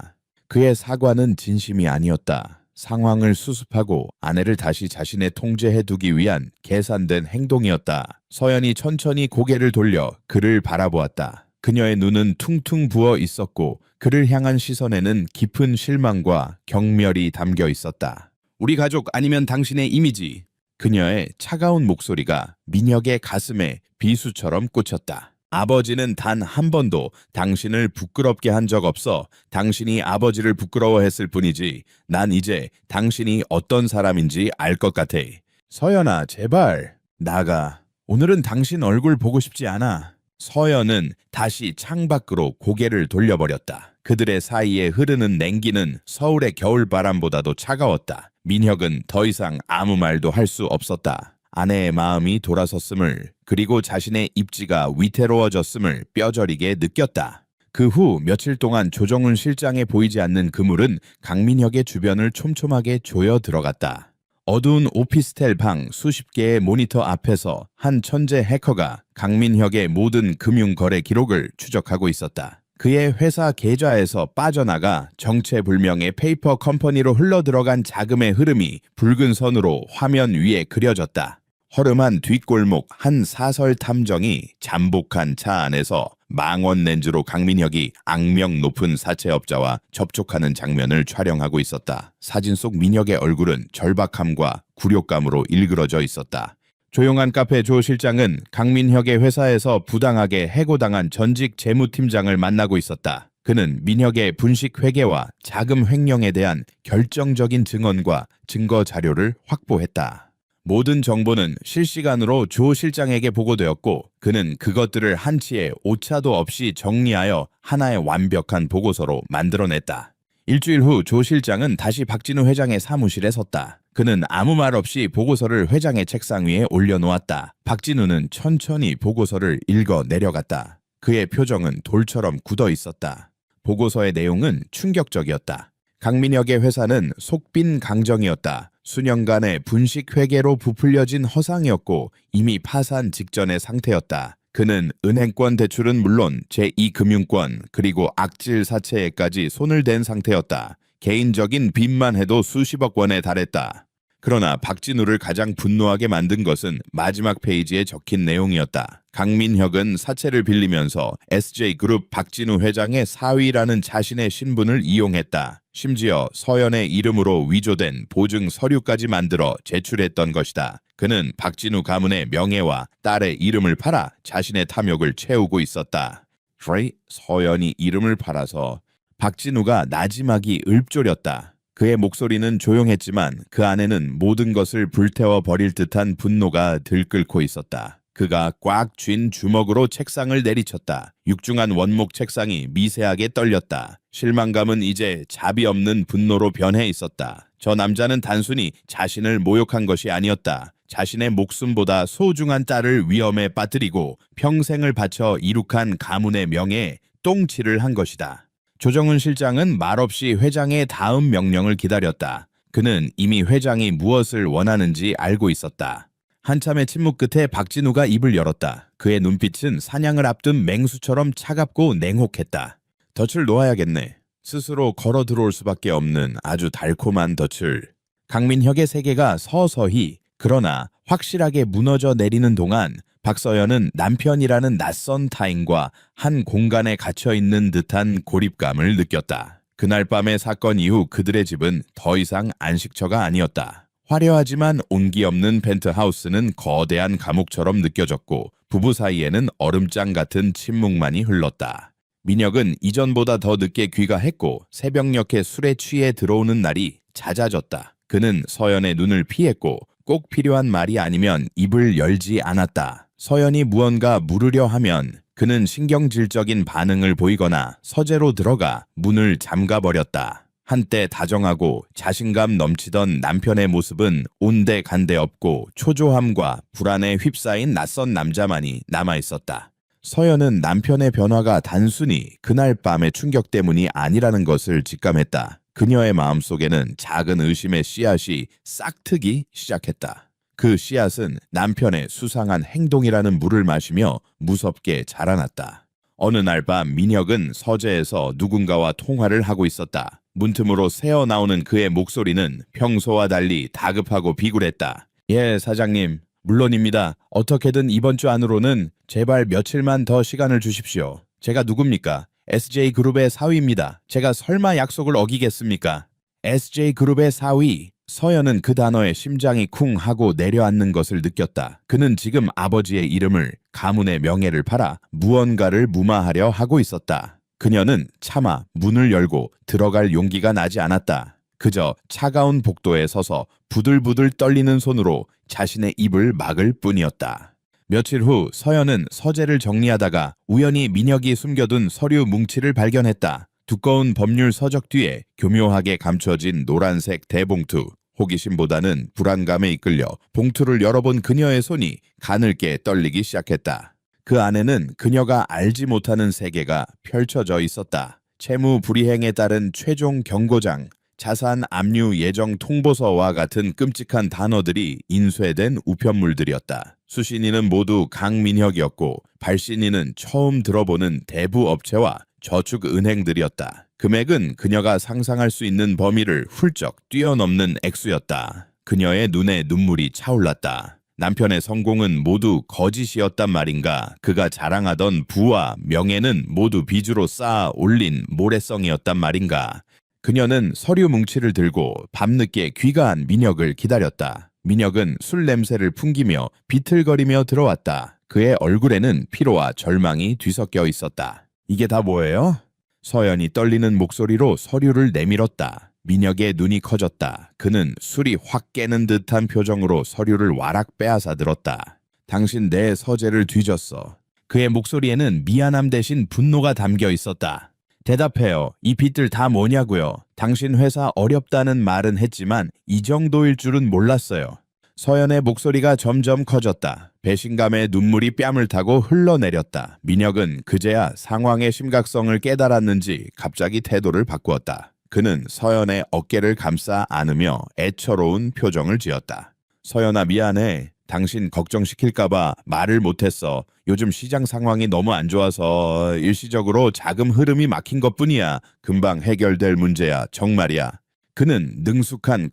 그의 사과는 진심이 아니었다. 상황을 수습하고 아내를 다시 자신의 통제해 두기 위한 계산된 행동이었다. 서연이 천천히 고개를 돌려 그를 바라보았다. 그녀의 눈은 퉁퉁 부어 있었고 그를 향한 시선에는 깊은 실망과 경멸이 담겨 있었다. 우리 가족 아니면 당신의 이미지. 그녀의 차가운 목소리가 민혁의 가슴에 비수처럼 꽂혔다. 아버지는 단 한 번도 당신을 부끄럽게 한 적 없어. 당신이 아버지를 부끄러워했을 뿐이지. 난 이제 당신이 어떤 사람인지 알 것 같아. 서연아, 제발 나가. 오늘은 당신 얼굴 보고 싶지 않아. 서연은 다시 창밖으로 고개를 돌려버렸다. 그들의 사이에 흐르는 냉기는 서울의 겨울바람보다도 차가웠다. 민혁은 더 이상 아무 말도 할 수 없었다. 아내의 마음이 돌아섰음을, 그리고 자신의 입지가 위태로워졌음을 뼈저리게 느꼈다. 그 후 며칠 동안 조정훈 실장에 보이지 않는 그물은 강민혁의 주변을 촘촘하게 조여 들어갔다. 어두운 오피스텔 방 수십 개의 모니터 앞에서 한 천재 해커가 강민혁의 모든 금융거래 기록을 추적하고 있었다. 그의 회사 계좌에서 빠져나가 정체불명의 페이퍼 컴퍼니로 흘러들어간 자금의 흐름이 붉은 선으로 화면 위에 그려졌다. 허름한 뒷골목 한 사설 탐정이 잠복한 차 안에서 망원 렌즈로 강민혁이 악명 높은 사채업자와 접촉하는 장면을 촬영하고 있었다. 사진 속 민혁의 얼굴은 절박함과 굴욕감으로 일그러져 있었다. 조용한 카페 조 실장은 강민혁의 회사에서 부당하게 해고당한 전직 재무팀장을 만나고 있었다. 그는 민혁의 분식 회계와 자금 횡령에 대한 결정적인 증언과 증거 자료를 확보했다. 모든 정보는 실시간으로 조 실장에게 보고되었고 그는 그것들을 한치의 오차도 없이 정리하여 하나의 완벽한 보고서로 만들어냈다. 일주일 후 조 실장은 다시 박진우 회장의 사무실에 섰다. 그는 아무 말 없이 보고서를 회장의 책상 위에 올려놓았다. 박진우는 천천히 보고서를 읽어 내려갔다. 그의 표정은 돌처럼 굳어 있었다. 보고서의 내용은 충격적이었다. 강민혁의 회사는 속빈 강정이었다. 수년간의 분식 회계로 부풀려진 허상이었고 이미 파산 직전의 상태였다. 그는 은행권 대출은 물론 제2금융권 그리고 악질 사채에까지 손을 댄 상태였다. 개인적인 빚만 해도 수십억 원에 달했다. 그러나 박진우를 가장 분노하게 만든 것은 마지막 페이지에 적힌 내용이었다. 강민혁은 사채를 빌리면서 SJ그룹 박진우 회장의 사위라는 자신의 신분을 이용했다. 심지어 서연의 이름으로 위조된 보증 서류까지 만들어 제출했던 것이다. 그는 박진우 가문의 명예와 딸의 이름을 팔아 자신의 탐욕을 채우고 있었다. 서연이 이름을 팔아서 박진우가 나지막이 읊조렸다. 그의 목소리는 조용했지만 그 안에는 모든 것을 불태워 버릴 듯한 분노가 들끓고 있었다. 그가 꽉 쥔 주먹으로 책상을 내리쳤다. 육중한 원목 책상이 미세하게 떨렸다. 실망감은 이제 자비 없는 분노로 변해 있었다. 저 남자는 단순히 자신을 모욕한 것이 아니었다. 자신의 목숨보다 소중한 딸을 위험에 빠뜨리고 평생을 바쳐 이룩한 가문의 명예에 똥칠을 한 것이다. 조정훈 실장은 말없이 회장의 다음 명령을 기다렸다. 그는 이미 회장이 무엇을 원하는지 알고 있었다. 한참의 침묵 끝에 박진우가 입을 열었다. 그의 눈빛은 사냥을 앞둔 맹수처럼 차갑고 냉혹했다. 덫을 놓아야겠네. 스스로 걸어 들어올 수밖에 없는 아주 달콤한 덫을. 강민혁의 세계가 서서히 그러나 확실하게 무너져 내리는 동안 박서연은 남편이라는 낯선 타인과 한 공간에 갇혀 있는 듯한 고립감을 느꼈다. 그날 밤의 사건 이후 그들의 집은 더 이상 안식처가 아니었다. 화려하지만 온기 없는 펜트하우스는 거대한 감옥처럼 느껴졌고 부부 사이에는 얼음장 같은 침묵만이 흘렀다. 민혁은 이전보다 더 늦게 귀가했고 새벽녘에 술에 취해 들어오는 날이 잦아졌다. 그는 서연의 눈을 피했고 꼭 필요한 말이 아니면 입을 열지 않았다. 서연이 무언가 물으려 하면 그는 신경질적인 반응을 보이거나 서재로 들어가 문을 잠가버렸다. 한때 다정하고 자신감 넘치던 남편의 모습은 온데간데 없고 초조함과 불안에 휩싸인 낯선 남자만이 남아있었다. 서연은 남편의 변화가 단순히 그날 밤의 충격 때문이 아니라는 것을 직감했다. 그녀의 마음속에는 작은 의심의 씨앗이 싹트기 시작했다. 그 씨앗은 남편의 수상한 행동이라는 물을 마시며 무섭게 자라났다. 어느 날 밤 민혁은 서재에서 누군가와 통화를 하고 있었다. 문틈으로 새어나오는 그의 목소리는 평소와 달리 다급하고 비굴했다. 예, 사장님. 물론입니다. 어떻게든 이번 주 안으로는 제발 며칠만 더 시간을 주십시오. 제가 누굽니까? SJ그룹의 사위입니다. 제가 설마 약속을 어기겠습니까? SJ그룹의 사위. 서연은 그 단어에 심장이 쿵 하고 내려앉는 것을 느꼈다. 그는 지금 아버지의 이름을, 가문의 명예를 팔아 무언가를 무마하려 하고 있었다. 그녀는 차마 문을 열고 들어갈 용기가 나지 않았다. 그저 차가운 복도에 서서 부들부들 떨리는 손으로 자신의 입을 막을 뿐이었다. 며칠 후 서연은 서재를 정리하다가 우연히 민혁이 숨겨둔 서류 뭉치를 발견했다. 두꺼운 법률 서적 뒤에 교묘하게 감춰진 노란색 대봉투. 호기심보다는 불안감에 이끌려 봉투를 열어본 그녀의 손이 가늘게 떨리기 시작했다. 그 안에는 그녀가 알지 못하는 세계가 펼쳐져 있었다. 채무 불이행에 따른 최종 경고장, 자산 압류 예정 통보서와 같은 끔찍한 단어들이 인쇄된 우편물들이었다. 수신인은 모두 강민혁이었고 발신인은 처음 들어보는 대부업체와 저축은행들이었다. 금액은 그녀가 상상할 수 있는 범위를 훌쩍 뛰어넘는 액수였다. 그녀의 눈에 눈물이 차올랐다. 남편의 성공은 모두 거짓이었단 말인가? 그가 자랑하던 부와 명예는 모두 빚으로 쌓아 올린 모래성이었단 말인가? 그녀는 서류 뭉치를 들고 밤늦게 귀가한 민혁을 기다렸다. 민혁은 술 냄새를 풍기며 비틀거리며 들어왔다. 그의 얼굴에는 피로와 절망이 뒤섞여 있었다. 이게 다 뭐예요? 서연이 떨리는 목소리로 서류를 내밀었다. 민혁의 눈이 커졌다. 그는 술이 확 깨는 듯한 표정으로 서류를 와락 빼앗아 들었다. 당신 내 서재를 뒤졌어. 그의 목소리에는 미안함 대신 분노가 담겨 있었다. 대답해요. 이 빚들 다 뭐냐고요. 당신 회사 어렵다는 말은 했지만 이 정도일 줄은 몰랐어요. 서연의 목소리가 점점 커졌다. 배신감의 눈물이 뺨을 타고 흘러내렸다. 민혁은 그제야 상황의 심각성을 깨달았는지 갑자기 태도를 바꾸었다. 그는 서연의 어깨를 감싸 안으며 애처로운 표정을 지었다. 서연아, 미안해. 당신 걱정시킬까봐 말을 못했어. 요즘 시장 상황이 너무 안 좋아서 일시적으로 자금 흐름이 막힌 것뿐이야. 금방 해결될 문제야. 정말이야. 그는 능숙한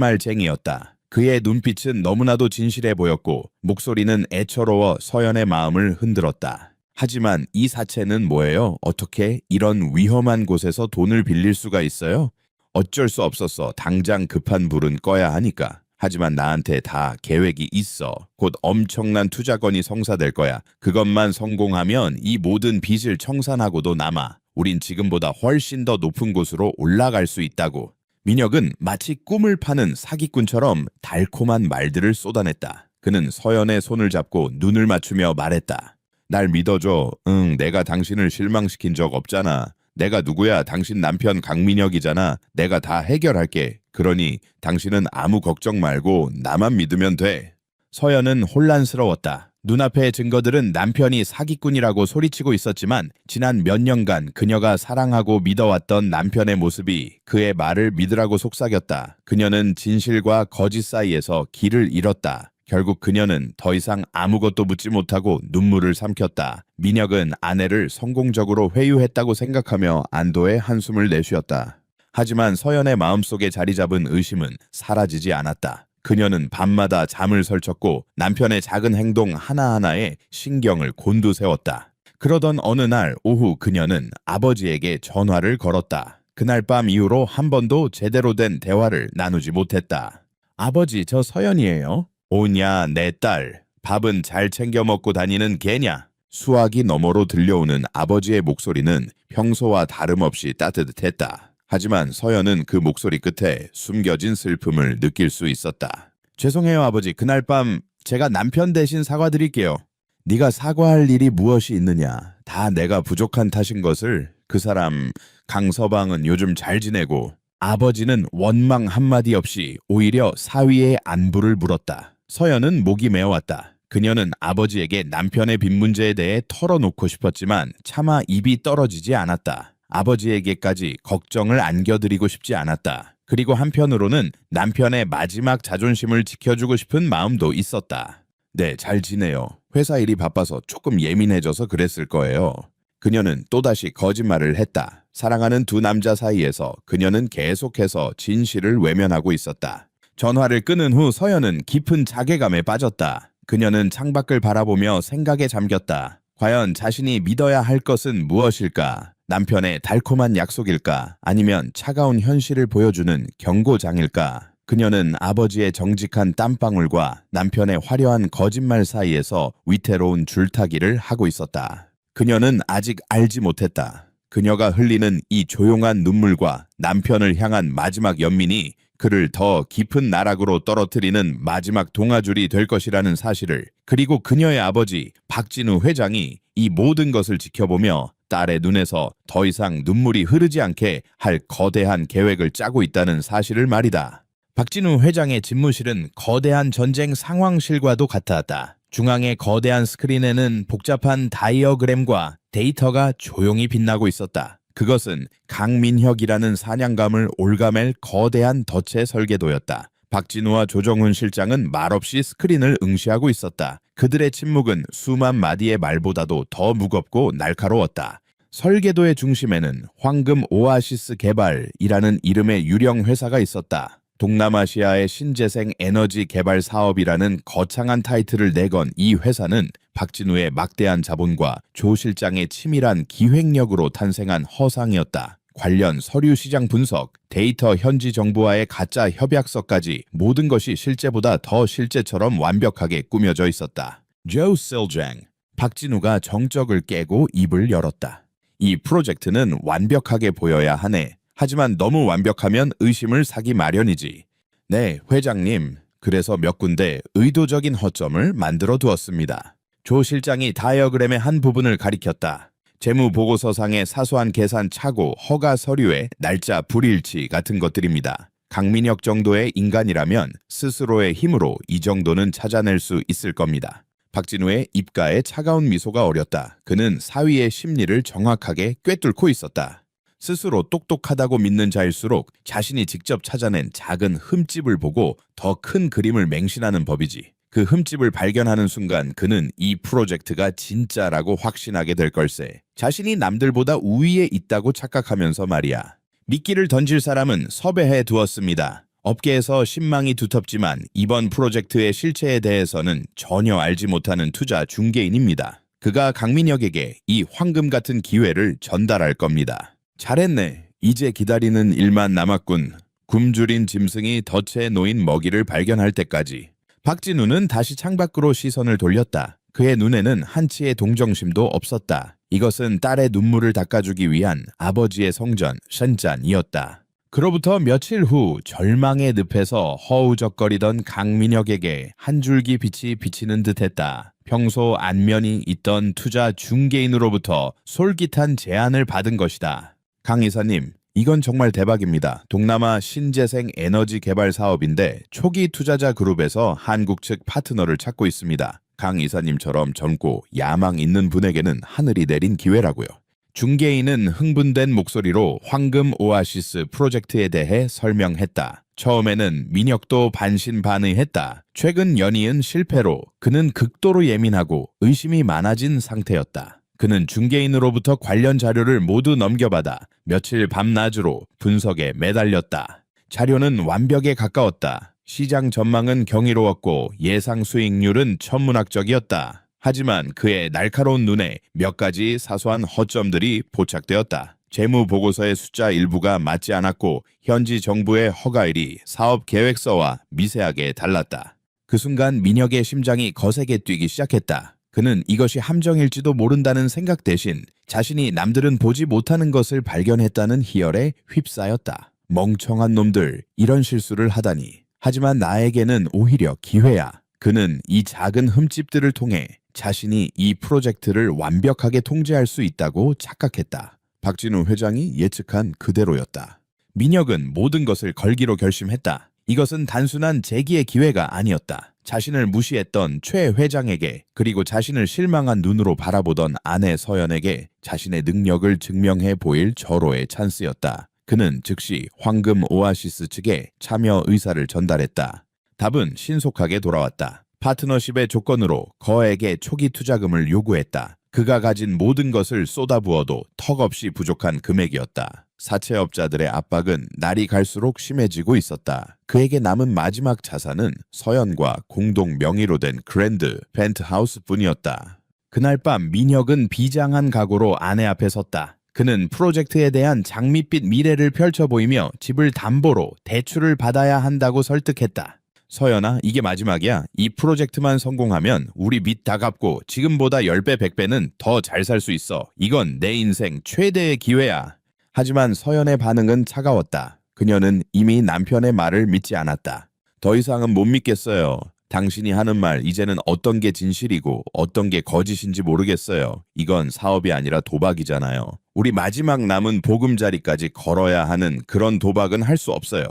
거짓말쟁이였다. 그의 눈빛은 너무나도 진실해 보였고 목소리는 애처로워 서연의 마음을 흔들었다. 하지만 이 사채는 뭐예요? 어떻게 이런 위험한 곳에서 돈을 빌릴 수가 있어요? 어쩔 수 없었어. 당장 급한 불은 꺼야 하니까. 하지만 나한테 다 계획이 있어. 곧 엄청난 투자건이 성사될 거야. 그것만 성공하면 이 모든 빚을 청산하고도 남아. 우린 지금보다 훨씬 더 높은 곳으로 올라갈 수 있다고. 민혁은 마치 꿈을 파는 사기꾼처럼 달콤한 말들을 쏟아냈다. 그는 서연의 손을 잡고 눈을 맞추며 말했다. 날 믿어줘. 응, 내가 당신을 실망시킨 적 없잖아. 내가 누구야? 당신 남편 강민혁이잖아. 내가 다 해결할게. 그러니 당신은 아무 걱정 말고 나만 믿으면 돼. 서연은 혼란스러웠다. 눈앞의 증거들은 남편이 사기꾼이라고 소리치고 있었지만 지난 몇 년간 그녀가 사랑하고 믿어왔던 남편의 모습이 그의 말을 믿으라고 속삭였다. 그녀는 진실과 거짓 사이에서 길을 잃었다. 결국 그녀는 더 이상 아무것도 묻지 못하고 눈물을 삼켰다. 민혁은 아내를 성공적으로 회유했다고 생각하며 안도의 한숨을 내쉬었다. 하지만 서연의 마음속에 자리 잡은 의심은 사라지지 않았다. 그녀는 밤마다 잠을 설쳤고 남편의 작은 행동 하나하나에 신경을 곤두세웠다. 그러던 어느 날 오후 그녀는 아버지에게 전화를 걸었다. 그날 밤 이후로 한 번도 제대로 된 대화를 나누지 못했다. 아버지, 저 서연이에요. 오냐, 내 딸. 밥은 잘 챙겨 먹고 다니는 개냐? 수화기 너머로 들려오는 아버지의 목소리는 평소와 다름없이 따뜻했다. 하지만 서연은 그 목소리 끝에 숨겨진 슬픔을 느낄 수 있었다. 죄송해요, 아버지. 그날 밤 제가 남편 대신 사과드릴게요. 네가 사과할 일이 무엇이 있느냐. 다 내가 부족한 탓인 것을. 그 사람 강서방은 요즘 잘 지내고. 아버지는 원망 한마디 없이 오히려 사위의 안부를 물었다. 서연은 목이 메어왔다. 그녀는 아버지에게 남편의 빚 문제에 대해 털어놓고 싶었지만 차마 입이 떨어지지 않았다. 아버지에게까지 걱정을 안겨드리고 싶지 않았다. 그리고 한편으로는 남편의 마지막 자존심을 지켜주고 싶은 마음도 있었다. 네, 잘 지내요. 회사 일이 바빠서 조금 예민해져서 그랬을 거예요. 그녀는 또다시 거짓말을 했다. 사랑하는 두 남자 사이에서 그녀는 계속해서 진실을 외면하고 있었다. 전화를 끊은 후 서연은 깊은 자괴감에 빠졌다. 그녀는 창밖을 바라보며 생각에 잠겼다. 과연 자신이 믿어야 할 것은 무엇일까? 남편의 달콤한 약속일까? 아니면 차가운 현실을 보여주는 경고장일까? 그녀는 아버지의 정직한 땀방울과 남편의 화려한 거짓말 사이에서 위태로운 줄타기를 하고 있었다. 그녀는 아직 알지 못했다. 그녀가 흘리는 이 조용한 눈물과 남편을 향한 마지막 연민이 그를 더 깊은 나락으로 떨어뜨리는 마지막 동아줄이 될 것이라는 사실을, 그리고 그녀의 아버지 박진우 회장이 이 모든 것을 지켜보며 딸의 눈에서 더 이상 눈물이 흐르지 않게 할 거대한 계획을 짜고 있다는 사실을 말이다. 박진우 회장의 집무실은 거대한 전쟁 상황실과도 같았다. 중앙의 거대한 스크린에는 복잡한 다이어그램과 데이터가 조용히 빛나고 있었다. 그것은 강민혁이라는 사냥감을 올가맬 거대한 덫의 설계도였다. 박진우와 조정훈 실장은 말없이 스크린을 응시하고 있었다. 그들의 침묵은 수만 마디의 말보다도 더 무겁고 날카로웠다. 설계도의 중심에는 황금 오아시스 개발이라는 이름의 유령 회사가 있었다. 동남아시아의 신재생 에너지 개발 사업이라는 거창한 타이틀을 내건 이 회사는 박진우의 막대한 자본과 조 실장의 치밀한 기획력으로 탄생한 허상이었다. 관련 서류 시장 분석, 데이터 현지 정부와의 가짜 협약서까지 모든 것이 실제보다 더 실제처럼 완벽하게 꾸며져 있었다. 조 실장, 박진우가 정적을 깨고 입을 열었다. 이 프로젝트는 완벽하게 보여야 하네. 하지만 너무 완벽하면 의심을 사기 마련이지. 네, 회장님. 그래서 몇 군데 의도적인 허점을 만들어 두었습니다. 조 실장이 다이어그램의 한 부분을 가리켰다. 재무보고서상의 사소한 계산 착오, 허가 서류의 날짜 불일치 같은 것들입니다. 강민혁 정도의 인간이라면 스스로의 힘으로 이 정도는 찾아낼 수 있을 겁니다. 박진우의 입가에 차가운 미소가 어렸다. 그는 사위의 심리를 정확하게 꿰뚫고 있었다. 스스로 똑똑하다고 믿는 자일수록 자신이 직접 찾아낸 작은 흠집을 보고 더 큰 그림을 맹신하는 법이지. 그 흠집을 발견하는 순간 그는 이 프로젝트가 진짜라고 확신하게 될 걸세. 자신이 남들보다 우위에 있다고 착각하면서 말이야. 미끼를 던질 사람은 섭외해 두었습니다. 업계에서 신망이 두텁지만 이번 프로젝트의 실체에 대해서는 전혀 알지 못하는 투자 중개인입니다. 그가 강민혁에게 이 황금 같은 기회를 전달할 겁니다. 잘했네. 이제 기다리는 일만 남았군. 굶주린 짐승이 덫에 놓인 먹이를 발견할 때까지. 박진우는 다시 창밖으로 시선을 돌렸다. 그의 눈에는 한치의 동정심도 없었다. 이것은 딸의 눈물을 닦아주기 위한 아버지의 성전, 쉔짠이었다. 그로부터 며칠 후 절망의 늪에서 허우적거리던 강민혁에게 한 줄기 빛이 비치는 듯했다. 평소 안면이 있던 투자 중개인으로부터 솔깃한 제안을 받은 것이다. 강 이사님, 이건 정말 대박입니다. 동남아 신재생 에너지 개발 사업인데 초기 투자자 그룹에서 한국 측 파트너를 찾고 있습니다. 강 이사님처럼 젊고 야망 있는 분에게는 하늘이 내린 기회라고요. 중개인은 흥분된 목소리로 황금 오아시스 프로젝트에 대해 설명했다. 처음에는 민혁도 반신반의했다. 최근 연이은 실패로 그는 극도로 예민하고 의심이 많아진 상태였다. 그는 중개인으로부터 관련 자료를 모두 넘겨받아 며칠 밤낮으로 분석에 매달렸다. 자료는 완벽에 가까웠다. 시장 전망은 경이로웠고 예상 수익률은 천문학적이었다. 하지만 그의 날카로운 눈에 몇 가지 사소한 허점들이 포착되었다. 재무 보고서의 숫자 일부가 맞지 않았고 현지 정부의 허가일이 사업 계획서와 미세하게 달랐다. 그 순간 민혁의 심장이 거세게 뛰기 시작했다. 그는 이것이 함정일지도 모른다는 생각 대신 자신이 남들은 보지 못하는 것을 발견했다는 희열에 휩싸였다. 멍청한 놈들, 이런 실수를 하다니. 하지만 나에게는 오히려 기회야. 그는 이 작은 흠집들을 통해 자신이 이 프로젝트를 완벽하게 통제할 수 있다고 착각했다. 박진우 회장이 예측한 그대로였다. 민혁은 모든 것을 걸기로 결심했다. 이것은 단순한 재기의 기회가 아니었다. 자신을 무시했던 최 회장에게 그리고 자신을 실망한 눈으로 바라보던 아내 서연에게 자신의 능력을 증명해 보일 절호의 찬스였다. 그는 즉시 황금 오아시스 측에 참여 의사를 전달했다. 답은 신속하게 돌아왔다. 파트너십의 조건으로 거액의 초기 투자금을 요구했다. 그가 가진 모든 것을 쏟아부어도 턱없이 부족한 금액이었다. 사채업자들의 압박은 날이 갈수록 심해지고 있었다. 그에게 남은 마지막 자산은 서연과 공동 명의로 된 그랜드 펜트하우스뿐이었다. 그날 밤 민혁은 비장한 각오로 아내 앞에 섰다. 그는 프로젝트에 대한 장밋빛 미래를 펼쳐 보이며 집을 담보로 대출을 받아야 한다고 설득했다. 서연아, 이게 마지막이야. 이 프로젝트만 성공하면 우리 빚 다 갚고 지금보다 10배, 100배는 더 잘 살 수 있어. 이건 내 인생 최대의 기회야. 하지만 서연의 반응은 차가웠다. 그녀는 이미 남편의 말을 믿지 않았다. 더 이상은 못 믿겠어요. 당신이 하는 말 이제는 어떤 게 진실이고 어떤 게 거짓인지 모르겠어요. 이건 사업이 아니라 도박이잖아요. 우리 마지막 남은 보금자리까지 걸어야 하는 그런 도박은 할 수 없어요.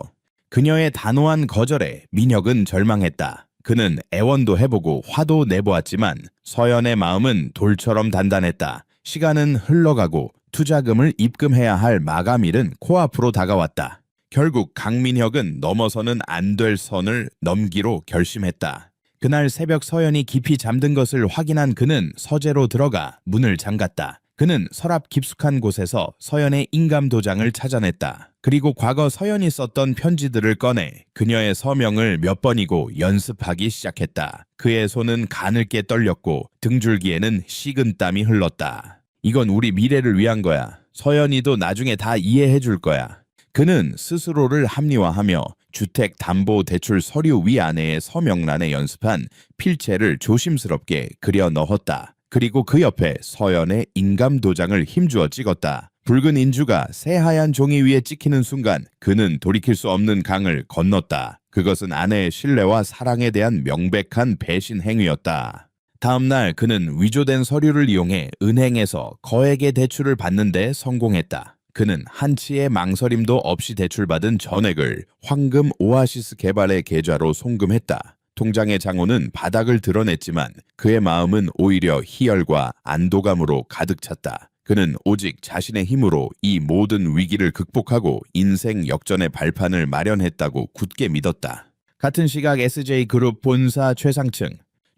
그녀의 단호한 거절에 민혁은 절망했다. 그는 애원도 해보고 화도 내보았지만 서연의 마음은 돌처럼 단단했다. 시간은 흘러가고 투자금을 입금해야 할 마감일은 코앞으로 다가왔다. 결국 강민혁은 넘어서는 안 될 선을 넘기로 결심했다. 그날 새벽 서연이 깊이 잠든 것을 확인한 그는 서재로 들어가 문을 잠갔다. 그는 서랍 깊숙한 곳에서 서연의 인감 도장을 찾아냈다. 그리고 과거 서연이 썼던 편지들을 꺼내 그녀의 서명을 몇 번이고 연습하기 시작했다. 그의 손은 가늘게 떨렸고 등줄기에는 식은땀이 흘렀다. 이건 우리 미래를 위한 거야. 서연이도 나중에 다 이해해 줄 거야. 그는 스스로를 합리화하며 주택담보대출 서류 위아래의 서명란에 연습한 필체를 조심스럽게 그려 넣었다. 그리고 그 옆에 서연의 인감 도장을 힘주어 찍었다. 붉은 인주가 새하얀 종이 위에 찍히는 순간 그는 돌이킬 수 없는 강을 건넜다. 그것은 아내의 신뢰와 사랑에 대한 명백한 배신 행위였다. 다음 날 그는 위조된 서류를 이용해 은행에서 거액의 대출을 받는 데 성공했다. 그는 한치의 망설임도 없이 대출받은 전액을 황금 오아시스 개발의 계좌로 송금했다. 통장의 장호는 바닥을 드러냈지만 그의 마음은 오히려 희열과 안도감으로 가득 찼다. 그는 오직 자신의 힘으로 이 모든 위기를 극복하고 인생 역전의 발판을 마련했다고 굳게 믿었다. 같은 시각 SJ그룹 본사 최상층.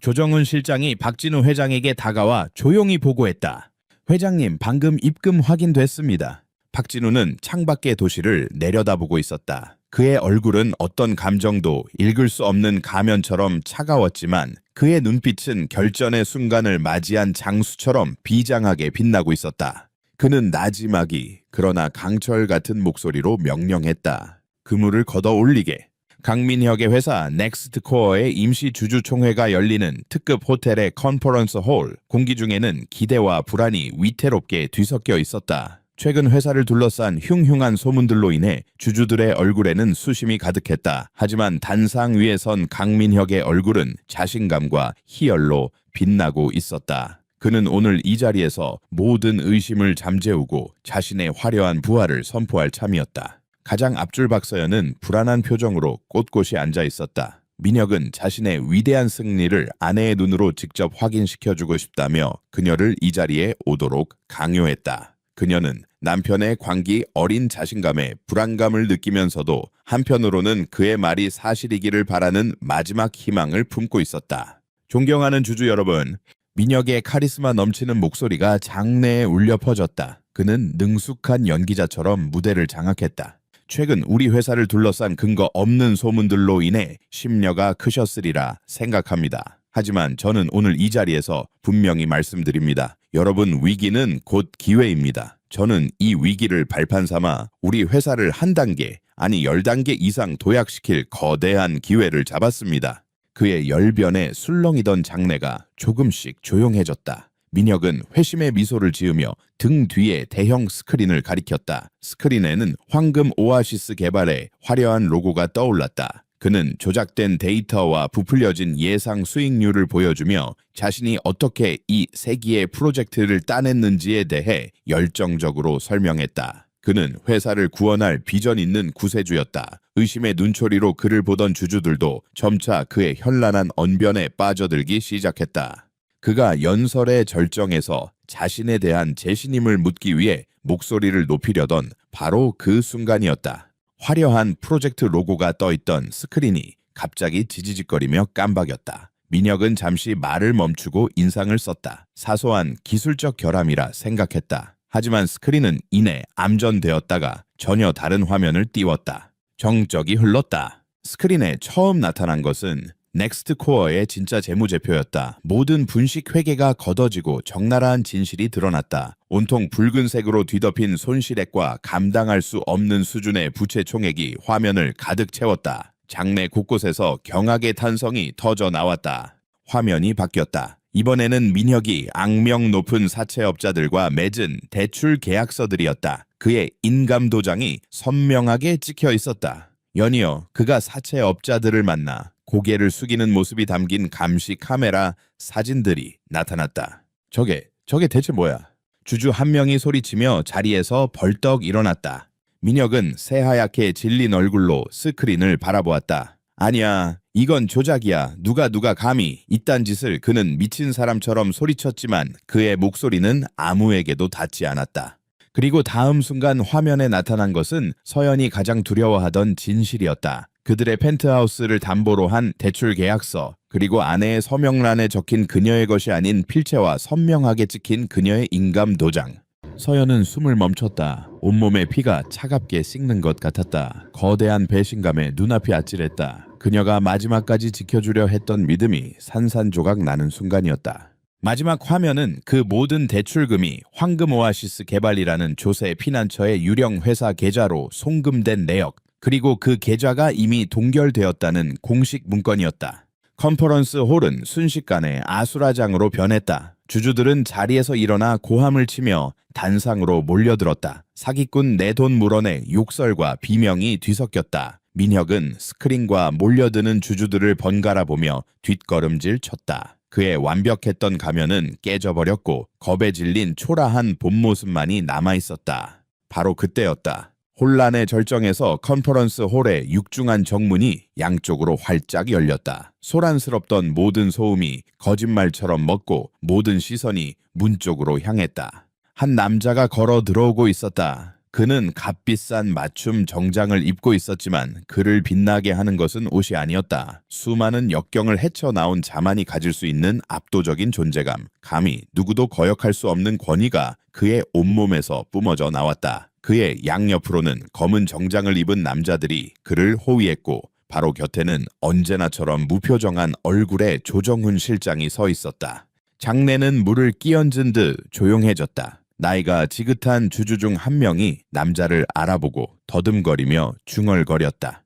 조정훈 실장이 박진우 회장에게 다가와 조용히 보고했다. 회장님, 방금 입금 확인됐습니다. 박진우는 창밖의 도시를 내려다보고 있었다. 그의 얼굴은 어떤 감정도 읽을 수 없는 가면처럼 차가웠지만 그의 눈빛은 결전의 순간을 맞이한 장수처럼 비장하게 빛나고 있었다. 그는 나지막이 그러나 강철 같은 목소리로 명령했다. 그물을 걷어 올리게. 강민혁의 회사 넥스트코어의 임시 주주총회가 열리는 특급 호텔의 컨퍼런스 홀. 공기 중에는 기대와 불안이 위태롭게 뒤섞여 있었다. 최근 회사를 둘러싼 흉흉한 소문들로 인해 주주들의 얼굴에는 수심이 가득했다. 하지만 단상 위에 선 강민혁의 얼굴은 자신감과 희열로 빛나고 있었다. 그는 오늘 이 자리에서 모든 의심을 잠재우고 자신의 화려한 부활을 선포할 참이었다. 가장 앞줄 박서연은 불안한 표정으로 꼿꼿이 앉아 있었다. 민혁은 자신의 위대한 승리를 아내의 눈으로 직접 확인시켜주고 싶다며 그녀를 이 자리에 오도록 강요했다. 그녀는 남편의 광기 어린 자신감에 불안감을 느끼면서도 한편으로는 그의 말이 사실이기를 바라는 마지막 희망을 품고 있었다. 존경하는 주주 여러분, 민혁의 카리스마 넘치는 목소리가 장내에 울려 퍼졌다. 그는 능숙한 연기자처럼 무대를 장악했다. 최근 우리 회사를 둘러싼 근거 없는 소문들로 인해 심려가 크셨으리라 생각합니다. 하지만 저는 오늘 이 자리에서 분명히 말씀드립니다. 여러분, 위기는 곧 기회입니다. 저는 이 위기를 발판 삼아 우리 회사를 한 단계, 아니 10단계 이상 도약시킬 거대한 기회를 잡았습니다. 그의 열변에 술렁이던 장내가 조금씩 조용해졌다. 민혁은 회심의 미소를 지으며 등 뒤에 대형 스크린을 가리켰다. 스크린에는 황금 오아시스 개발의 화려한 로고가 떠올랐다. 그는 조작된 데이터와 부풀려진 예상 수익률을 보여주며 자신이 어떻게 이 세기의 프로젝트를 따냈는지에 대해 열정적으로 설명했다. 그는 회사를 구원할 비전 있는 구세주였다. 의심의 눈초리로 그를 보던 주주들도 점차 그의 현란한 언변에 빠져들기 시작했다. 그가 연설의 절정에서 자신에 대한 재신임을 묻기 위해 목소리를 높이려던 바로 그 순간이었다. 화려한 프로젝트 로고가 떠있던 스크린이 갑자기 지지직거리며 깜박였다. 민혁은 잠시 말을 멈추고 인상을 썼다. 사소한 기술적 결함이라 생각했다. 하지만 스크린은 이내 암전되었다가 전혀 다른 화면을 띄웠다. 정적이 흘렀다. 스크린에 처음 나타난 것은 넥스트 코어의 진짜 재무제표였다. 모든 분식 회계가 걷어지고 적나라한 진실이 드러났다. 온통 붉은색으로 뒤덮인 손실액과 감당할 수 없는 수준의 부채 총액이 화면을 가득 채웠다. 장내 곳곳에서 경악의 탄성이 터져 나왔다. 화면이 바뀌었다. 이번에는 민혁이 악명 높은 사채업자들과 맺은 대출 계약서들이었다. 그의 인감 도장이 선명하게 찍혀 있었다. 연이어 그가 사채업자들을 만나 고개를 숙이는 모습이 담긴 감시 카메라 사진들이 나타났다. 저게 대체 뭐야? 주주 한 명이 소리치며 자리에서 벌떡 일어났다. 민혁은 새하얗게 질린 얼굴로 스크린을 바라보았다. 아니야, 이건 조작이야. 누가 감히 이딴 짓을. 그는 미친 사람처럼 소리쳤지만 그의 목소리는 아무에게도 닿지 않았다. 그리고 다음 순간 화면에 나타난 것은 서연이 가장 두려워하던 진실이었다. 그들의 펜트하우스를 담보로 한 대출 계약서, 그리고 안에의 서명란에 적힌 그녀의 것이 아닌 필체와 선명하게 찍힌 그녀의 인감 도장. 서연은 숨을 멈췄다. 온몸에 피가 차갑게 식는 것 같았다. 거대한 배신감에 눈앞이 아찔했다. 그녀가 마지막까지 지켜주려 했던 믿음이 산산조각 나는 순간이었다. 마지막 화면은 그 모든 대출금이 황금 오아시스 개발이라는 조세 피난처의 유령 회사 계좌로 송금된 내역, 그리고 그 계좌가 이미 동결되었다는 공식 문건이었다. 컨퍼런스 홀은 순식간에 아수라장으로 변했다. 주주들은 자리에서 일어나 고함을 치며 단상으로 몰려들었다. 사기꾼 내 돈 물어내 욕설과 비명이 뒤섞였다. 민혁은 스크린과 몰려드는 주주들을 번갈아 보며 뒷걸음질 쳤다. 그의 완벽했던 가면은 깨져버렸고 겁에 질린 초라한 본 모습만이 남아있었다. 바로 그때였다. 혼란의 절정에서 컨퍼런스 홀의 육중한 정문이 양쪽으로 활짝 열렸다. 소란스럽던 모든 소음이 거짓말처럼 멎고 모든 시선이 문 쪽으로 향했다. 한 남자가 걸어 들어오고 있었다. 그는 값비싼 맞춤 정장을 입고 있었지만 그를 빛나게 하는 것은 옷이 아니었다. 수많은 역경을 헤쳐나온 자만이 가질 수 있는 압도적인 존재감, 감히 누구도 거역할 수 없는 권위가 그의 온몸에서 뿜어져 나왔다. 그의 양옆으로는 검은 정장을 입은 남자들이 그를 호위했고 바로 곁에는 언제나처럼 무표정한 얼굴의 조정훈 실장이 서 있었다. 장내는 물을 끼얹은 듯 조용해졌다. 나이가 지긋한 주주 중 한 명이 남자를 알아보고 더듬거리며 중얼거렸다.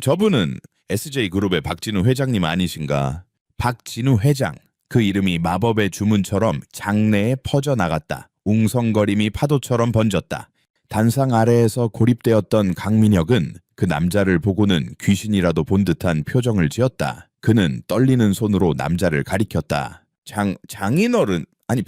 저분은 SJ그룹의 박진우 회장님 아니신가? 박진우 회장. 그 이름이 마법의 주문처럼 장내에 퍼져나갔다. 웅성거림이 파도처럼 번졌다. 단상 아래에서 고립되었던 강민혁은 그 남자를 보고는 귀신이라도 본 듯한 표정을 지었다. 그는 떨리는 손으로 남자를 가리켰다. 장인어른, 아니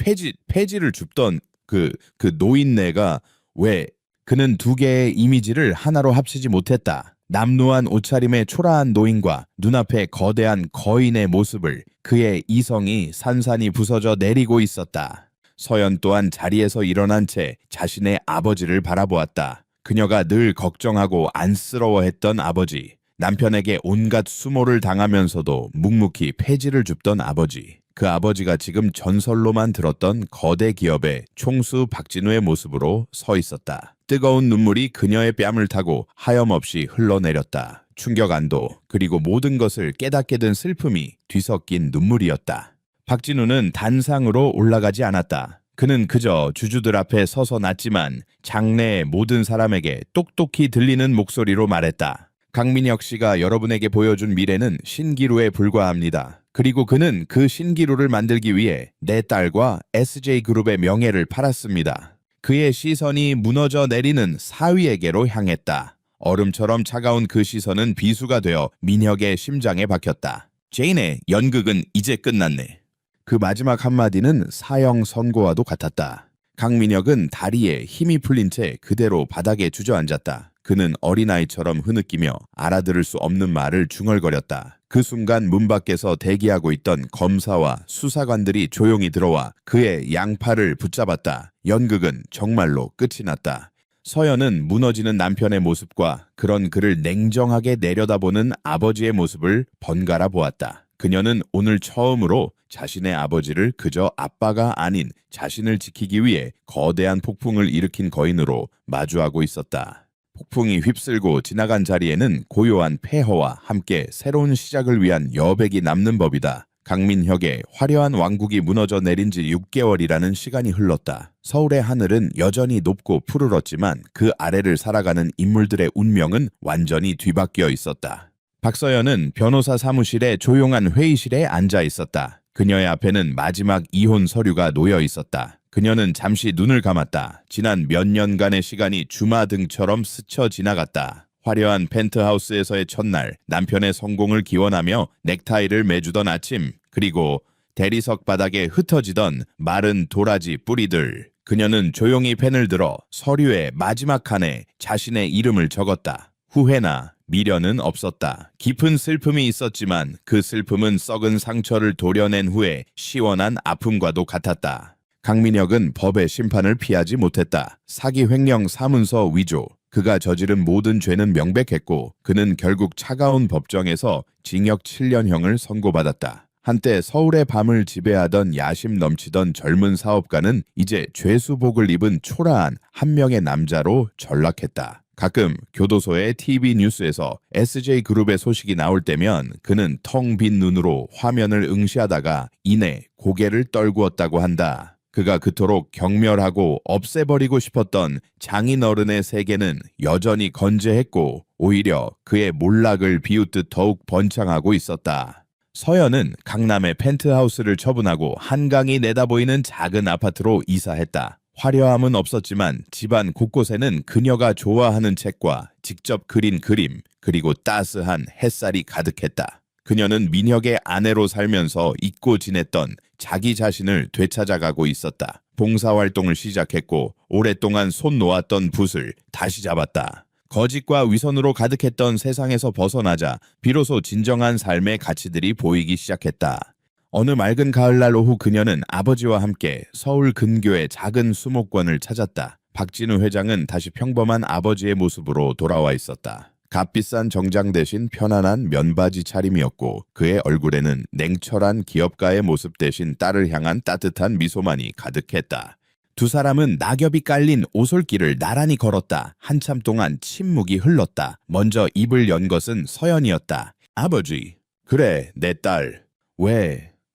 폐지를 줍던 그 노인네가 왜? 그는 두 개의 이미지를 하나로 합치지 못했다. 남루한 옷차림의 초라한 노인과 눈앞에 거대한 거인의 모습을, 그의 이성이 산산이 부서져 내리고 있었다. 서연 또한 자리에서 일어난 채 자신의 아버지를 바라보았다. 그녀가 늘 걱정하고 안쓰러워했던 아버지, 남편에게 온갖 수모를 당하면서도 묵묵히 폐지를 줍던 아버지, 그 아버지가 지금 전설로만 들었던 거대 기업의 총수 박진우의 모습으로 서 있었다. 뜨거운 눈물이 그녀의 뺨을 타고 하염없이 흘러내렸다. 충격, 안도, 그리고 모든 것을 깨닫게 된 슬픔이 뒤섞인 눈물이었다. 박진우는 단상으로 올라가지 않았다. 그는 그저 주주들 앞에 서서 났지만 장내의 모든 사람에게 똑똑히 들리는 목소리로 말했다. 강민혁 씨가 여러분에게 보여준 미래는 신기루에 불과합니다. 그리고 그는 그 신기루를 만들기 위해 내 딸과 SJ그룹의 명예를 팔았습니다. 그의 시선이 무너져 내리는 사위에게로 향했다. 얼음처럼 차가운 그 시선은 비수가 되어 민혁의 심장에 박혔다. 제인의 연극은 이제 끝났네. 그 마지막 한마디는 사형 선고와도 같았다. 강민혁은 다리에 힘이 풀린 채 그대로 바닥에 주저앉았다. 그는 어린아이처럼 흐느끼며 알아들을 수 없는 말을 중얼거렸다. 그 순간 문 밖에서 대기하고 있던 검사와 수사관들이 조용히 들어와 그의 양팔을 붙잡았다. 연극은 정말로 끝이 났다. 서연은 무너지는 남편의 모습과 그런 그를 냉정하게 내려다보는 아버지의 모습을 번갈아 보았다. 그녀는 오늘 처음으로 자신의 아버지를 그저 아빠가 아닌 자신을 지키기 위해 거대한 폭풍을 일으킨 거인으로 마주하고 있었다. 폭풍이 휩쓸고 지나간 자리에는 고요한 폐허와 함께 새로운 시작을 위한 여백이 남는 법이다. 강민혁의 화려한 왕국이 무너져 내린 지 6개월이라는 시간이 흘렀다. 서울의 하늘은 여전히 높고 푸르렀지만 그 아래를 살아가는 인물들의 운명은 완전히 뒤바뀌어 있었다. 박서연은 변호사 사무실의 조용한 회의실에 앉아 있었다. 그녀의 앞에는 마지막 이혼 서류가 놓여 있었다. 그녀는 잠시 눈을 감았다. 지난 몇 년간의 시간이 주마등처럼 스쳐 지나갔다. 화려한 펜트하우스에서의 첫날, 남편의 성공을 기원하며 넥타이를 매주던 아침, 그리고 대리석 바닥에 흩어지던 마른 도라지 뿌리들. 그녀는 조용히 펜을 들어 서류의 마지막 칸에 자신의 이름을 적었다. 후회나 미련은 없었다. 깊은 슬픔이 있었지만 그 슬픔은 썩은 상처를 도려낸 후에 시원한 아픔과도 같았다. 강민혁은 법의 심판을 피하지 못했다. 사기 횡령 사문서 위조. 그가 저지른 모든 죄는 명백했고 그는 결국 차가운 법정에서 징역 7년형을 선고받았다. 한때 서울의 밤을 지배하던 야심 넘치던 젊은 사업가는 이제 죄수복을 입은 초라한 한 명의 남자로 전락했다. 가끔 교도소의 TV 뉴스에서 SJ그룹의 소식이 나올 때면 그는 텅 빈 눈으로 화면을 응시하다가 이내 고개를 떨구었다고 한다. 그가 그토록 경멸하고 없애버리고 싶었던 장인어른의 세계는 여전히 건재했고 오히려 그의 몰락을 비웃듯 더욱 번창하고 있었다. 서연은 강남의 펜트하우스를 처분하고 한강이 내다보이는 작은 아파트로 이사했다. 화려함은 없었지만 집안 곳곳에는 그녀가 좋아하는 책과 직접 그린 그림, 그리고 따스한 햇살이 가득했다. 그녀는 민혁의 아내로 살면서 잊고 지냈던 자기 자신을 되찾아가고 있었다. 봉사활동을 시작했고 오랫동안 손 놓았던 붓을 다시 잡았다. 거짓과 위선으로 가득했던 세상에서 벗어나자 비로소 진정한 삶의 가치들이 보이기 시작했다. 어느 맑은 가을날 오후 그녀는 아버지와 함께 서울 근교의 작은 수목원을 찾았다. 박진우 회장은 다시 평범한 아버지의 모습으로 돌아와 있었다. 값비싼 정장 대신 편안한 면바지 차림이었고 그의 얼굴에는 냉철한 기업가의 모습 대신 딸을 향한 따뜻한 미소만이 가득했다. 두 사람은 낙엽이 깔린 오솔길을 나란히 걸었다. 한참 동안 침묵이 흘렀다. 먼저 입을 연 것은 서연이었다. 아버지. 그래, 내 딸.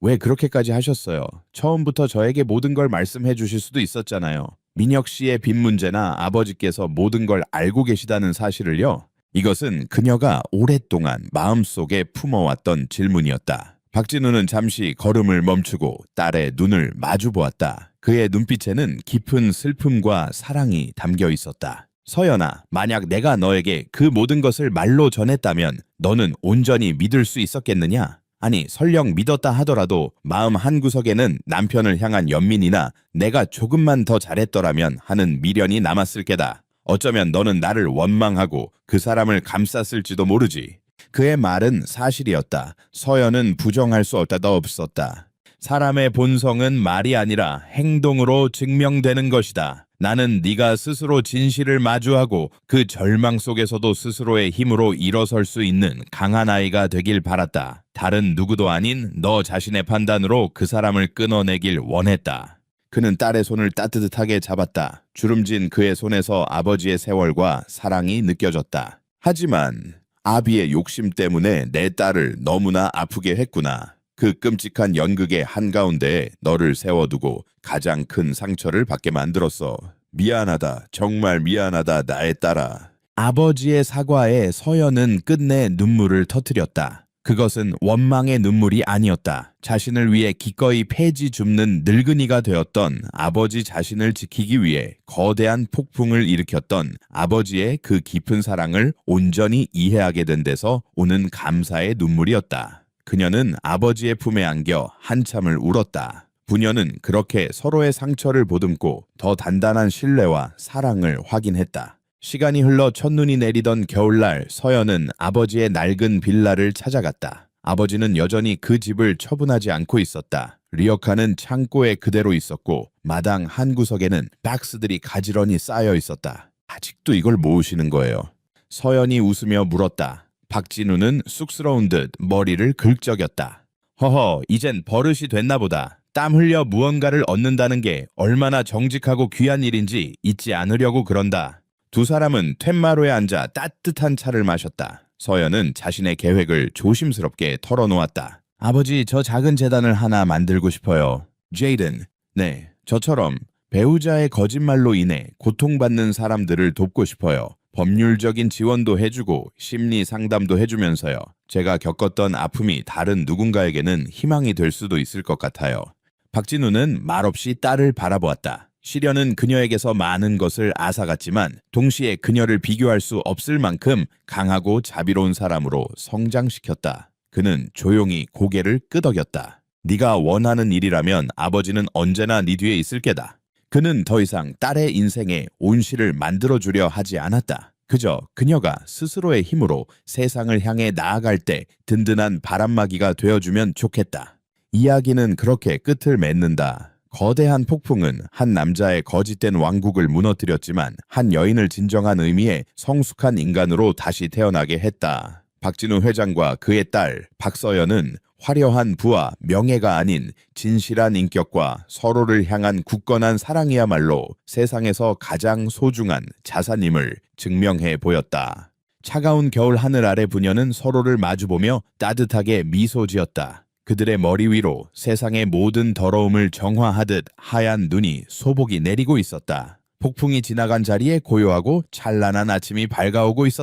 왜 그렇게까지 하셨어요? 처음부터 저에게 모든 걸 말씀해 주실 수도 있었잖아요. 민혁 씨의 빚 문제나 아버지께서 모든 걸 알고 계시다는 사실을요. 이것은 그녀가 오랫동안 마음속에 품어왔던 질문이었다. 박진우는 잠시 걸음을 멈추고 딸의 눈을 마주 보았다. 그의 눈빛에는 깊은 슬픔과 사랑이 담겨 있었다. 서연아, 만약 내가 너에게 그 모든 것을 말로 전했다면 너는 온전히 믿을 수 있었겠느냐? 아니, 설령 믿었다 하더라도 마음 한구석에는 남편을 향한 연민이나 내가 조금만 더 잘했더라면 하는 미련이 남았을 게다. 어쩌면 너는 나를 원망하고 그 사람을 감쌌을지도 모르지. 그의 말은 사실이었다. 서연은 부정할 수 없었다. 사람의 본성은 말이 아니라 행동으로 증명되는 것이다. 나는 네가 스스로 진실을 마주하고 그 절망 속에서도 스스로의 힘으로 일어설 수 있는 강한 아이가 되길 바랐다. 다른 누구도 아닌 너 자신의 판단으로 그 사람을 끊어내길 원했다. 그는 딸의 손을 따뜻하게 잡았다. 주름진 그의 손에서 아버지의 세월과 사랑이 느껴졌다. 하지만 아비의 욕심 때문에 내 딸을 너무나 아프게 했구나. 그 끔찍한 연극의 한가운데에 너를 세워두고 가장 큰 상처를 받게 만들었어. 미안하다. 정말 미안하다, 나의 딸아. 아버지의 사과에 서연은 끝내 눈물을 터뜨렸다. 그것은 원망의 눈물이 아니었다. 자신을 위해 기꺼이 폐지 줍는 늙은이가 되었던 아버지 자신을 지키기 위해 거대한 폭풍을 일으켰던 아버지의 그 깊은 사랑을 온전히 이해하게 된 데서 오는 감사의 눈물이었다. 그녀는 아버지의 품에 안겨 한참을 울었다. 부녀는 그렇게 서로의 상처를 보듬고 더 단단한 신뢰와 사랑을 확인했다. 시간이 흘러 첫눈이 내리던 겨울날 서연은 아버지의 낡은 빌라를 찾아갔다. 아버지는 여전히 그 집을 처분하지 않고 있었다. 리어카는 창고에 그대로 있었고 마당 한 구석에는 박스들이 가지런히 쌓여 있었다. 아직도 이걸 모으시는 거예요. 서연이 웃으며 물었다. 박진우는 쑥스러운 듯 머리를 긁적였다. 허허, 이젠 버릇이 됐나 보다. 땀 흘려 무언가를 얻는다는 게 얼마나 정직하고 귀한 일인지 잊지 않으려고 그런다. 두 사람은 툇마루에 앉아 따뜻한 차를 마셨다. 서연은 자신의 계획을 조심스럽게 털어놓았다. 아버지, 저 작은 재단을 하나 만들고 싶어요. 제이든, 네, 저처럼 배우자의 거짓말로 인해 고통받는 사람들을 돕고 싶어요. 법률적인 지원도 해주고 심리 상담도 해주면서요. 제가 겪었던 아픔이 다른 누군가에게는 희망이 될 수도 있을 것 같아요. 박진우는 말없이 딸을 바라보았다. 시련은 그녀에게서 많은 것을 앗아갔지만 동시에 그녀를 비교할 수 없을 만큼 강하고 자비로운 사람으로 성장시켰다. 그는 조용히 고개를 끄덕였다. 네가 원하는 일이라면 아버지는 언제나 네 뒤에 있을 게다. 그는 더 이상 딸의 인생에 온실을 만들어주려 하지 않았다. 그저 그녀가 스스로의 힘으로 세상을 향해 나아갈 때 든든한 바람막이가 되어주면 좋겠다. 이야기는 그렇게 끝을 맺는다. 거대한 폭풍은 한 남자의 거짓된 왕국을 무너뜨렸지만 한 여인을 진정한 의미의 성숙한 인간으로 다시 태어나게 했다. 박진우 회장과 그의 딸 박서연은 화려한 부와 명예가 아닌 진실한 인격과 서로를 향한 굳건한 사랑이야말로 세상에서 가장 소중한 자산임을 증명해 보였다. 차가운 겨울 하늘 아래 부녀는 서로를 마주보며 따뜻하게 미소 지었다. 그들의 머리 위로 세상의 모든 더러움을 정화하듯 하얀 눈이 소복이 내리고 있었다. 폭풍이 지나간 자리에 고요하고 찬란한 아침이 밝아오고 있었다.